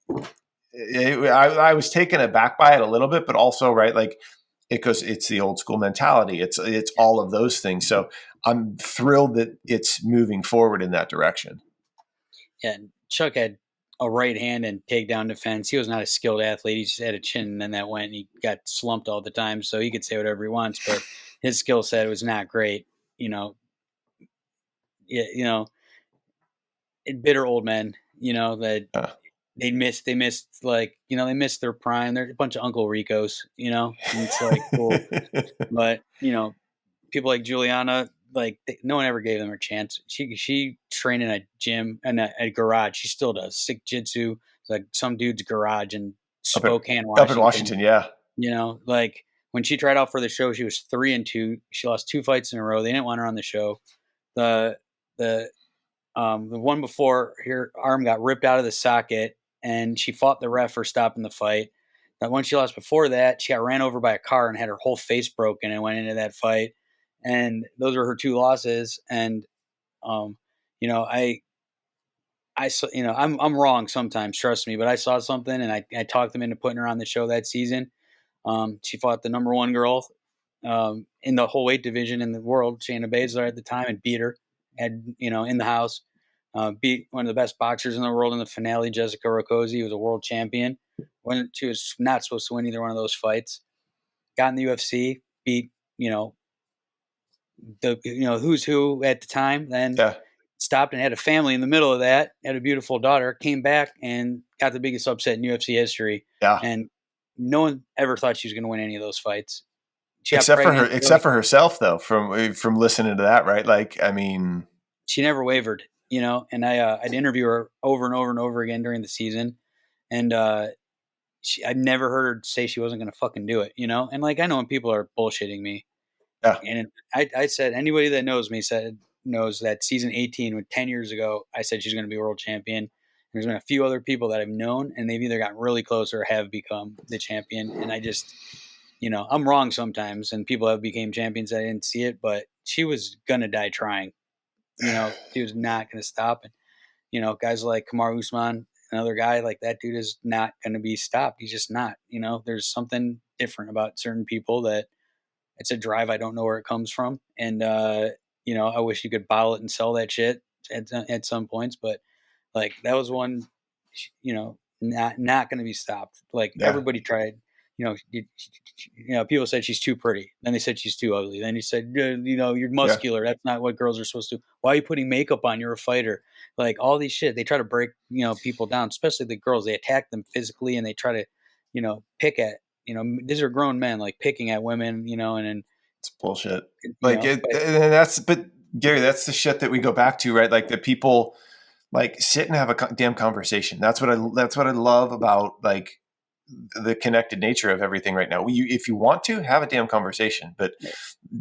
I was taken aback by it a little bit, but also, right, like it's the old school mentality. It's all of those things. So I'm thrilled that it's moving forward in that direction. Yeah, and Chuck had a right hand and takedown defense. He was not a skilled athlete. He just had a chin, and then that went. And he got slumped all the time, so he could say whatever he wants. But his skill set was not great. You know, yeah, bitter old men. You know that they missed like they missed their prime. They're a bunch of Uncle Ricos. And it's like cool, but people like Juliana, like no one ever gave them a chance. She trained in a gym and a garage. She still does sick jitsu, like some dude's garage in Spokane, up in Washington. Yeah. Like when she tried out for the show, she was 3-2. She lost 2 fights in a row. They didn't want her on the show. The one before, her arm got ripped out of the socket, and she fought the ref for stopping the fight. That one she lost before that, she got ran over by a car and had her whole face broken and went into that fight. And those were her 2 losses. And, I'm wrong sometimes, trust me, but I saw something and I talked them into putting her on the show that season. She fought the number 1 girl in the whole weight division in the world, Shayna Baszler at the time, and beat her. In the house, beat one of the best boxers in the world in the finale, Jessica Rokosi, who was a world champion. When she was not supposed to win either one of those fights. Got in the UFC, beat the who's who at the time. Then stopped and had a family in the middle of that. Had a beautiful daughter. Came back and got the biggest upset in UFC history. Yeah, and no one ever thought she was going to win any of those fights. Except for herself, though, from listening to that, right? Like, I mean, she never wavered, and I'd interview her over and over and over again during the season. And I'd never heard her say she wasn't going to fucking do it, and like, I know when people are bullshitting me. Yeah. And I said, anybody that knows me knows that season 18, 10 years ago, I said she's going to be world champion. There's been a few other people that I've known, and they've either gotten really close or have become the champion. And I just, I'm wrong sometimes, and people have became champions. I didn't see it, but she was going to die trying. She was not going to stop. And, guys like Kamaru Usman, another guy like that dude is not going to be stopped. He's just not. There's something different about certain people that it's a drive. I don't know where it comes from. And, I wish you could bottle it and sell that shit at some points, but like that was one, not going to be stopped. Like everybody tried, people said she's too pretty. Then they said she's too ugly. Then you said, you're muscular. That's not what girls are supposed to do. Why are you putting makeup on? You're a fighter. Like all these shit. They try to break, people down, especially the girls. They attack them physically and they try to, pick at, these are grown men like picking at women, and it's bullshit. Like but Gary, that's the shit that we go back to, right? Like the people like sit and have a damn conversation. That's what I love about like the connected nature of everything right now. If you want to have a damn conversation, but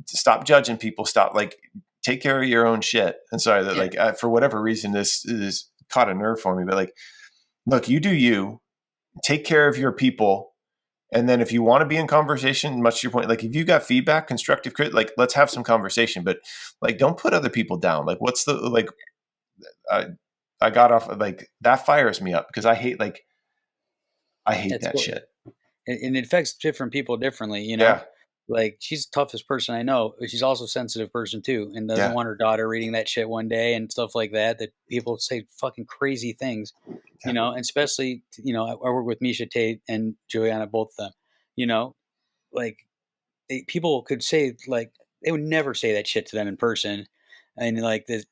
stop judging people, stop like take care of your own shit. And sorry that like for whatever reason, this is caught a nerve for me, but like, look, you do you, take care of your people. And then if you want to be in conversation, much to your point, like if you got feedback, constructive crit, like let's have some conversation, but like, don't put other people down. Like what's the, like, I got off like that fires me up because I hate that cool. Shit. And it affects different people differently, like she's the toughest person I know, but she's also a sensitive person too. And doesn't want her daughter reading that shit one day and stuff like that people say fucking crazy things. And especially, I work with Misha Tate and Juliana, both of them, like people could say like, they would never say that shit to them in person. And like the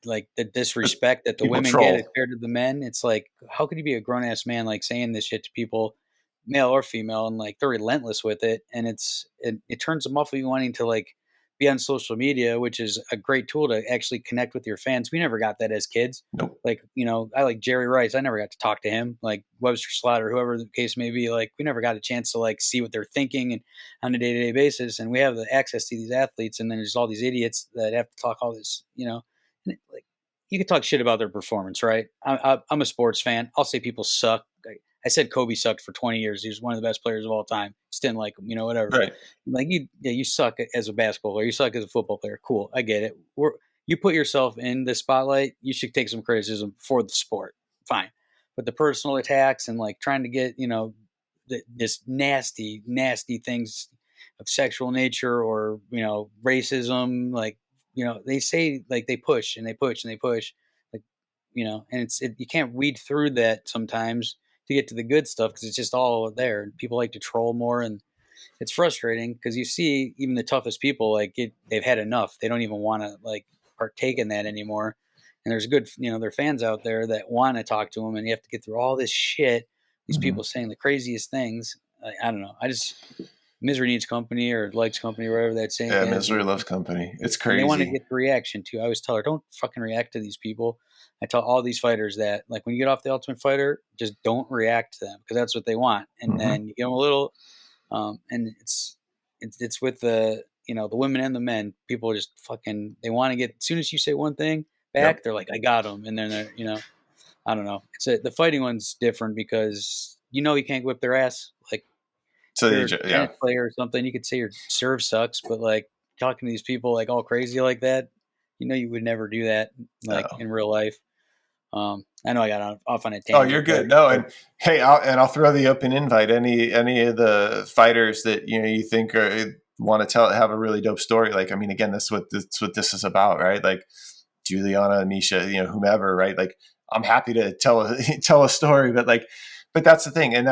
disrespect that the women get compared to the men. It's like, how could you be a grown ass man, like saying this shit to people, male or female, and like they're relentless with it. And it turns them off of you wanting to like be on social media, which is a great tool to actually connect with your fans. We never got that as kids. Nope. Like, I like Jerry Rice. I never got to talk to him, like Webster Slaughter, whoever the case may be. Like we never got a chance to like see what they're thinking and on a day-to-day basis. And we have the access to these athletes, and then there's all these idiots that have to talk all this, and like you can talk shit about their performance, right? I'm a sports fan. I'll say people suck. I said Kobe sucked for 20 years. He was one of the best players of all time. Just didn't like him, whatever. Right. Like you suck as a basketball player. You suck as a football player. Cool. I get it. You put yourself in the spotlight. You should take some criticism for the sport. Fine. but the personal attacks and like trying to get, this nasty, nasty things of sexual nature or, racism, like, they say like they push and they push and they push, like, and you can't weed through that sometimes to get to the good stuff because it's just all there. People like to troll more, and it's frustrating because you see even the toughest people they've had enough. They don't even want to like partake in that anymore. And there's good, there are fans out there that want to talk to them, and you have to get through all this shit. These people saying the craziest things. I don't know. Misery needs company or likes company, or whatever that saying Yeah, is. misery loves company. It's And they want to crazy. get the reaction too. I always tell her, don't fucking react to these people. I tell all these fighters that, like, when you get off the Ultimate Fighter, just don't react to them because that's what they want. And then you give them a little, and it's with the the women and the men. People just fucking they want to get, as soon as you say one thing back, Yep. they're like, I got them, and then they're I don't know. The fighting one's different because you can't whip their ass. Like, So you're a yeah. tennis player or something, you could say your serve sucks, but like talking to these people like all crazy like that, you would never do that like No. in real life. I know I got off on a Oh, tangent. you're good. No, and hey, I'll throw the open invite. Any of the fighters that you think want to have a really dope story. Like, I mean, again, that's what this is about, right? Like Juliana, Misha, whomever, right? Like, I'm happy to tell a story, but that's the thing, and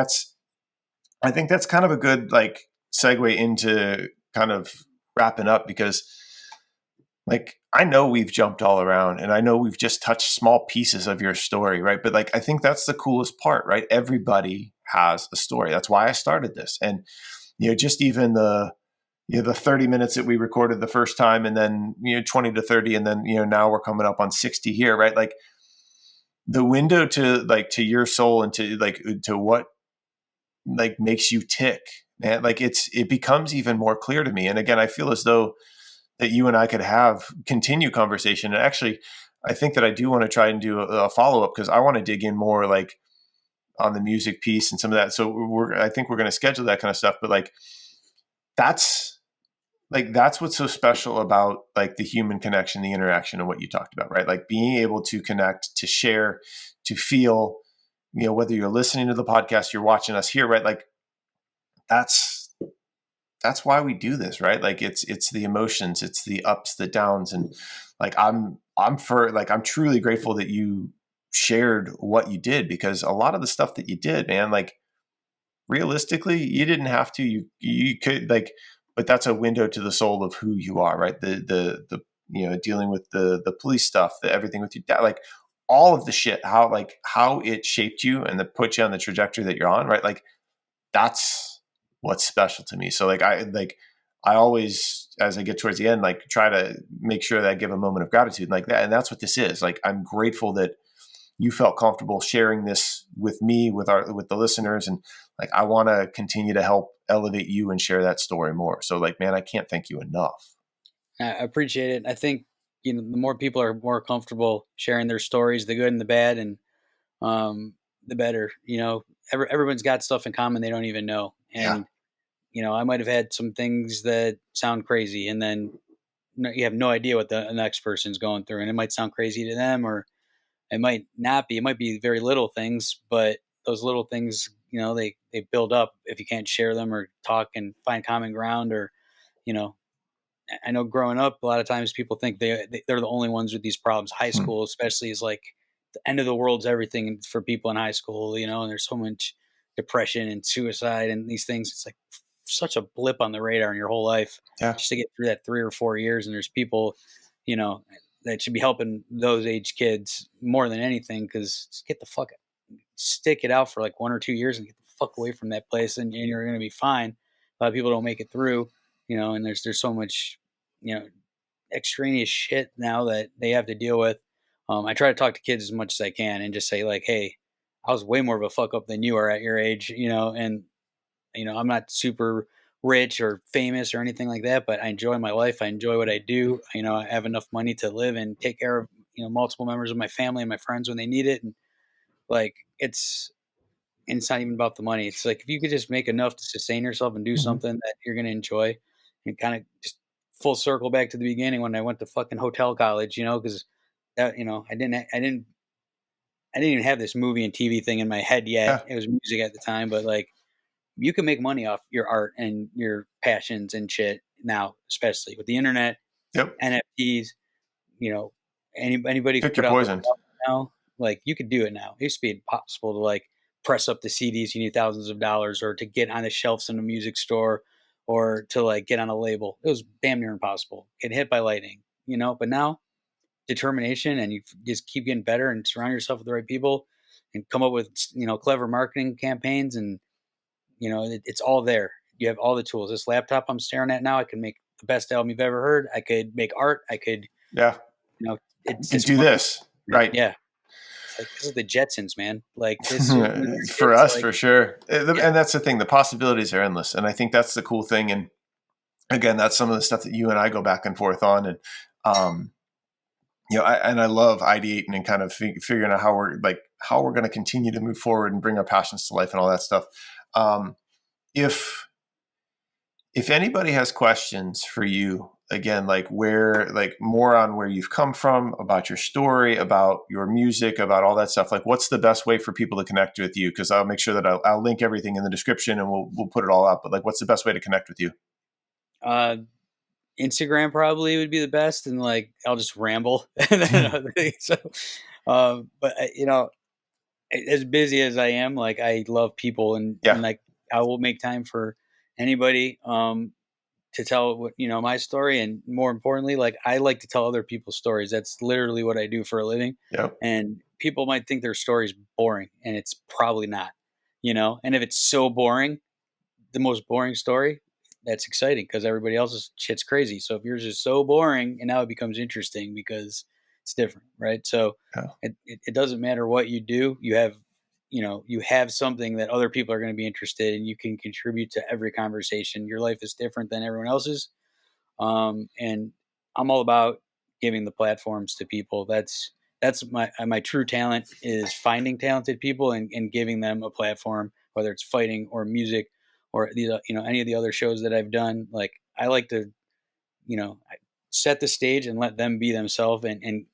I think that's kind of a good like segue into kind of wrapping up because like I know we've jumped all around and I know we've just touched small pieces of your story, right? But like I think that's the coolest part, right? Everybody has a story. That's why I started this. And just even the 30 minutes that we recorded the first time and then 20 to 30 and then now we're coming up on 60 here, right? Like the window to your soul and to what like makes you tick, man. Like it becomes even more clear to me. And again, I feel as though that you and I could have continue conversation. And actually, I think that I do want to try and do a follow up because I want to dig in more like on the music piece and some of that. So I think we're going to schedule that kind of stuff. But that's what's so special about like the human connection, the interaction, and what you talked about, right? Like being able to connect, to share, to feel. Whether you're listening to the podcast, you're watching us here, right? Like that's why we do this, right? Like it's the emotions, it's the ups, the downs, and like I'm truly grateful that you shared what you did because a lot of the stuff that you did, man, like realistically, you didn't have to. You could like, but that's a window to the soul of who you are, right? The dealing with the police stuff, everything with your dad, like all of the shit, how it shaped you and that put you on the trajectory that you're on, right? Like that's what's special to me. So I always, as I get towards the end, like try to make sure that I give a moment of gratitude like that. And that's what this is. Like, I'm grateful that you felt comfortable sharing this with me, with the listeners. And like, I want to continue to help elevate you and share that story more. So like, man, I can't thank you enough. I appreciate it. I think, the more people are more comfortable sharing their stories, the good and the bad, and the better. Everyone's got stuff in common they don't even know. And, I might have had some things that sound crazy, and then you have no idea what the next person's going through. And it might sound crazy to them, or it might not be. It might be very little things, but those little things, they build up if you can't share them or talk and find common ground. Or, I know growing up, a lot of times people think they're the only ones with these problems. High school, especially, is like the end of the world's everything for people in high school, and there's so much depression and suicide and these things. It's like such a blip on the radar in your whole life just to get through that 3 or 4 years. And there's people, that should be helping those age kids more than anything, because stick it out for like 1 or 2 years and get the fuck away from that place, and you're going to be fine. A lot of people don't make it through, and there's so much, extraneous shit now that they have to deal with. I try to talk to kids as much as I can and just say like, hey, I was way more of a fuck up than you are at your age, and I'm not super rich or famous or anything like that, but I enjoy my life. I enjoy what I do. I have enough money to live and take care of, multiple members of my family and my friends when they need it. And like, and it's not even about the money. It's like, if you could just make enough to sustain yourself and do something that you're going to enjoy, and kind of just full circle back to the beginning when I went to fucking hotel college, because that, I didn't I didn't even have this movie and TV thing in my head yet. Yeah. It was music at the time, but like you can make money off your art and your passions and shit now, especially with the internet, Yep. NFTs. You know, anybody can Pick your put out their poison. stuff now. Like you could do it now. It used to be impossible to like press up the CDs. You need thousands of dollars, or to get on the shelves in a music store, or to like get on a label. It was damn near impossible. Get hit by lightning, you know. But now determination, and you just keep getting better and surround yourself with the right people, and come up with clever marketing campaigns, and it's all there. You have all the tools. This laptop I'm staring at now, I can make the best album you've ever heard. I could make art. I could, Yeah. it's And just do this. Right. Yeah. It's like, this is the Jetsons, man. Like this when we were For kids, us, like, for sure. yeah. And that's the thing. The possibilities are endless. And I think that's the cool thing. And again, that's some of the stuff that you and I go back and forth on. And, I love ideating and kind of figuring out how we're going to continue to move forward and bring our passions to life and all that stuff. If anybody has questions for you, again, more on where you've come from, about your story, about your music, about all that stuff, like what's the best way for people to connect with you? Because I'll make sure that I'll link everything in the description and we'll put it all up. But like, what's the best way to connect with you? Instagram probably would be the best, and like I'll just ramble. So, but as busy as I am, like I love people, and like I will make time for anybody to tell my story, and more importantly, like I like to tell other people's stories. That's literally what I do for a living. Yep. And people might think their story's boring, and it's probably not. And if it's so boring, the most boring story, that's exciting because everybody else's shit's crazy. So if yours is so boring, and now it becomes interesting because it's different, right? So it doesn't matter what you do. You have something that other people are going to be interested in. You can contribute to every conversation. Your life is different than everyone else's. And I'm all about giving the platforms to people. That's my true talent, is finding talented people and giving them a platform, whether it's fighting or music or any of the other shows that I've done. Like I like to, set the stage and let them be themselves. And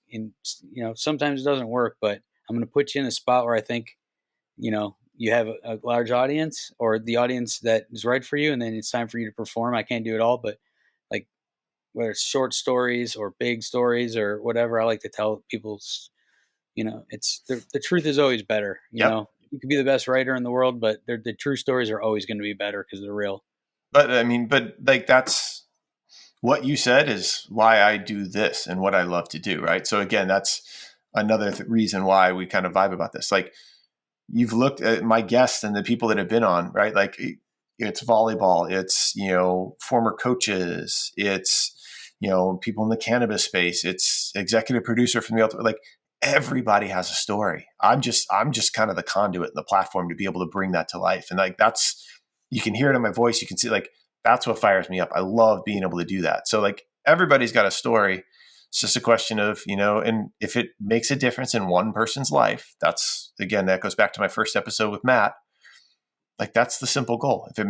sometimes it doesn't work, but I'm going to put you in a spot where I think, you have a large audience, or the audience that is right for you. And then it's time for you to perform. I can't do it all, but like whether it's short stories or big stories or whatever, I like to tell people's, it's the truth is always better. You could be the best writer in the world, but the true stories are always going to be better because they're real. But like that's what you said is why I do this and what I love to do. Right. So again, that's another reason why we kind of vibe about this. Like you've looked at my guests and the people that have been on, right? Like it's volleyball, it's, former coaches, it's, people in the cannabis space, it's executive producer from the like everybody has a story. I'm just kind of the conduit and the platform to be able to bring that to life. And like, you can hear it in my voice. You can see like, that's what fires me up. I love being able to do that. So like everybody's got a story. It's just a question of, and if it makes a difference in one person's life, that goes back to my first episode with Matt. Like that's the simple goal. If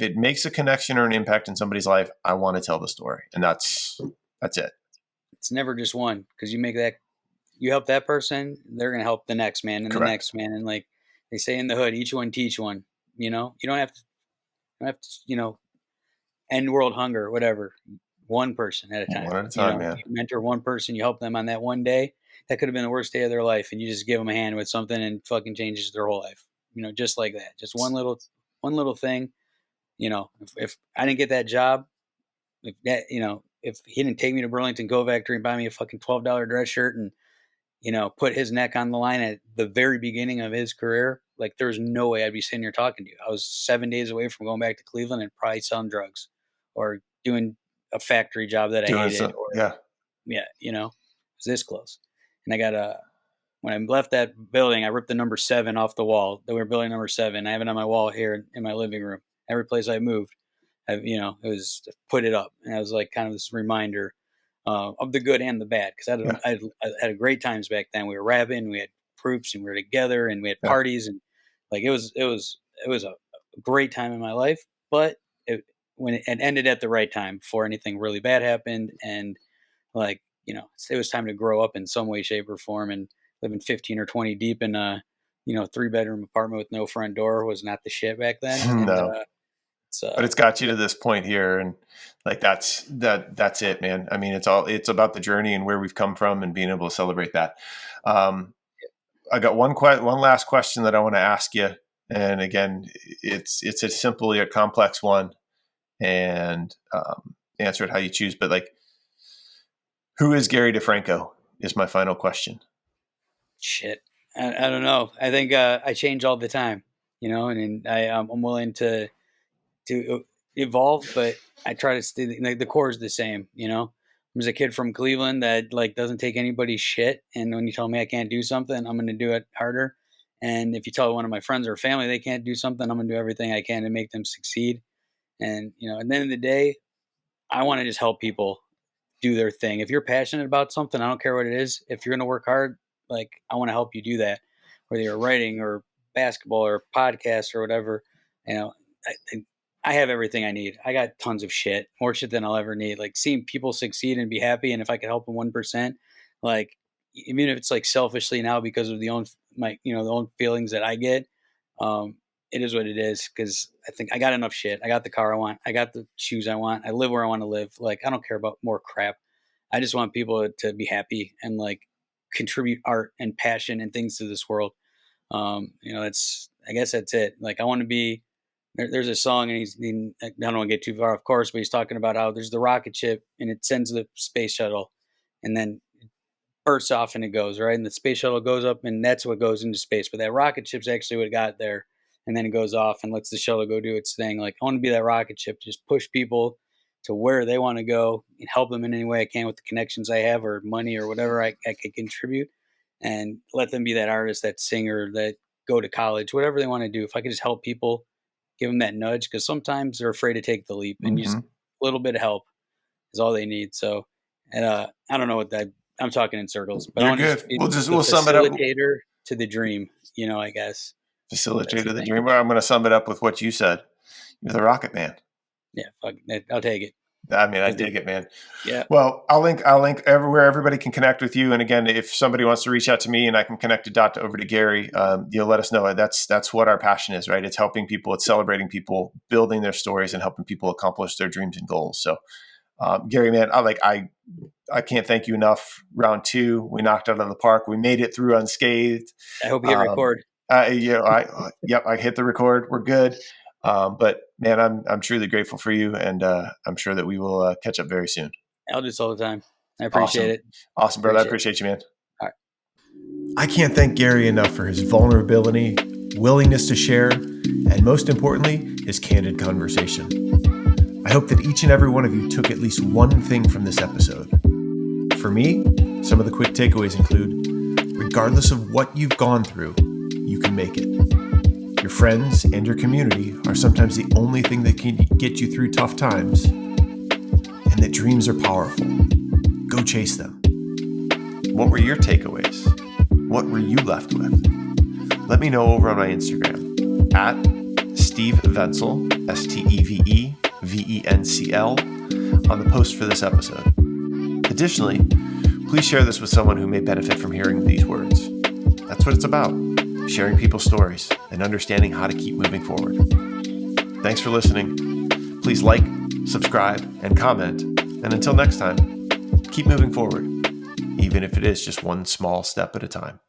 it makes a connection or an impact in somebody's life, I want to tell the story. And that's it. It's never just one, because you help that person, they're going to help the next man and Correct. The next man. And like they say in the hood, each one teach one, you don't have to, end world hunger, whatever. One person at a time. One at a time, man. You mentor one person, you help them on that one day. That could have been the worst day of their life, and you just give them a hand with something and fucking changes their whole life. Just like that. Just one little thing. If I didn't get that job, if he didn't take me to Burlington Go Factory and buy me a fucking $12 dress shirt and put his neck on the line at the very beginning of his career, like there's no way I'd be sitting here talking to you. I was 7 days away from going back to Cleveland and probably selling drugs or doing a factory job that I hated. It was this close. And I got when I left that building, I ripped the number 7 off the wall. They were building number 7. I have it on my wall here in my living room. Every place I moved, it was put it up. And I was like kind of this reminder of the good and the bad. Cause I had a great times back then. We were rapping, we had groups, and we were together, and we had parties, and like, it was a great time in my life, but when it ended at the right time before anything really bad happened. And like, it was time to grow up in some way, shape or form. And living 15 or 20 deep in a, 3-bedroom apartment with no front door was not the shit back then. No. And, but it's got you to this point here, and like that's it, man. I mean, it's about the journey and where we've come from and being able to celebrate that. I got one last question that I want to ask you, and again, it's a simply a complex one, and answer it how you choose. But like, who is Gary Defranco? Is my final question. Shit, I don't know. I think I change all the time, and I'm willing to evolve, but I try to stay, like, the core is the same, I was a kid from Cleveland that like doesn't take anybody's shit. And when you tell me I can't do something, I'm going to do it harder. And if you tell one of my friends or family they can't do something, I'm going to do everything I can to make them succeed. And, at the end of the day, I want to just help people do their thing. If you're passionate about something, I don't care what it is. If you're going to work hard, like, I want to help you do that, whether you're writing or basketball or podcast or whatever. I have everything I need. I got tons of shit, more shit than I'll ever need. Like, seeing people succeed and be happy, and if I could help them 1%, like, even if it's like selfishly now because of the own feelings that I get, it is what it is. Because I think I got enough shit. I got the car I want. I got the shoes I want. I live where I want to live. Like, I don't care about more crap. I just want people to be happy and like contribute art and passion and things to this world. I guess that's it. Like, I want to be. There's a song, and I don't want to get too far, of course, but he's talking about how there's the rocket ship and it sends the space shuttle, and then it bursts off and it goes, right? And the space shuttle goes up, and that's what goes into space. But that rocket ship's actually what got there, and then it goes off and lets the shuttle go do its thing. Like, I want to be that rocket ship, just push people to where they want to go and help them in any way I can with the connections I have or money or whatever I can contribute, and let them be that artist, that singer, that go to college, whatever they want to do. If I could just help people, give them that nudge, because sometimes they're afraid to take the leap, and just a little bit of help is all they need. So, and I don't know what that, I'm talking in circles, but You're I want good. to We'll sum it up. Facilitator to the dream, I guess. Facilitator to the dream. Well, I'm going to sum it up with what you said. You're the Rocket Man. Yeah, fuck it. I'll take it. I mean, I dig it, man. Yeah. Well, I'll link everywhere everybody can connect with you. And again, if somebody wants to reach out to me and I can connect a dot over to Gary, let us know. That's what our passion is, right? It's helping people, it's celebrating people, building their stories, and helping people accomplish their dreams and goals. So, Gary, man, I can't thank you enough. Round 2, we knocked out of the park. We made it through unscathed. I hope you hit record. I hit the record. We're good. But man, I'm truly grateful for you, and I'm sure that we will catch up very soon. I'll do this all the time. I appreciate it. Awesome, brother. I appreciate you, man. All right. I can't thank Gary enough for his vulnerability, willingness to share, and most importantly, his candid conversation. I hope that each and every one of you took at least one thing from this episode. For me, some of the quick takeaways include, regardless of what you've gone through, you can make it. Your friends and your community are sometimes the only thing that can get you through tough times, and that dreams are powerful. Go chase them. What were your takeaways? What were you left with? Let me know over on my Instagram at Steve Venzel, SteveVencl, on the post for this episode. Additionally, please share this with someone who may benefit from hearing these words. That's what it's about. Sharing people's stories and understanding how to keep moving forward. Thanks for listening. Please like, subscribe, and comment. And until next time, keep moving forward, even if it is just one small step at a time.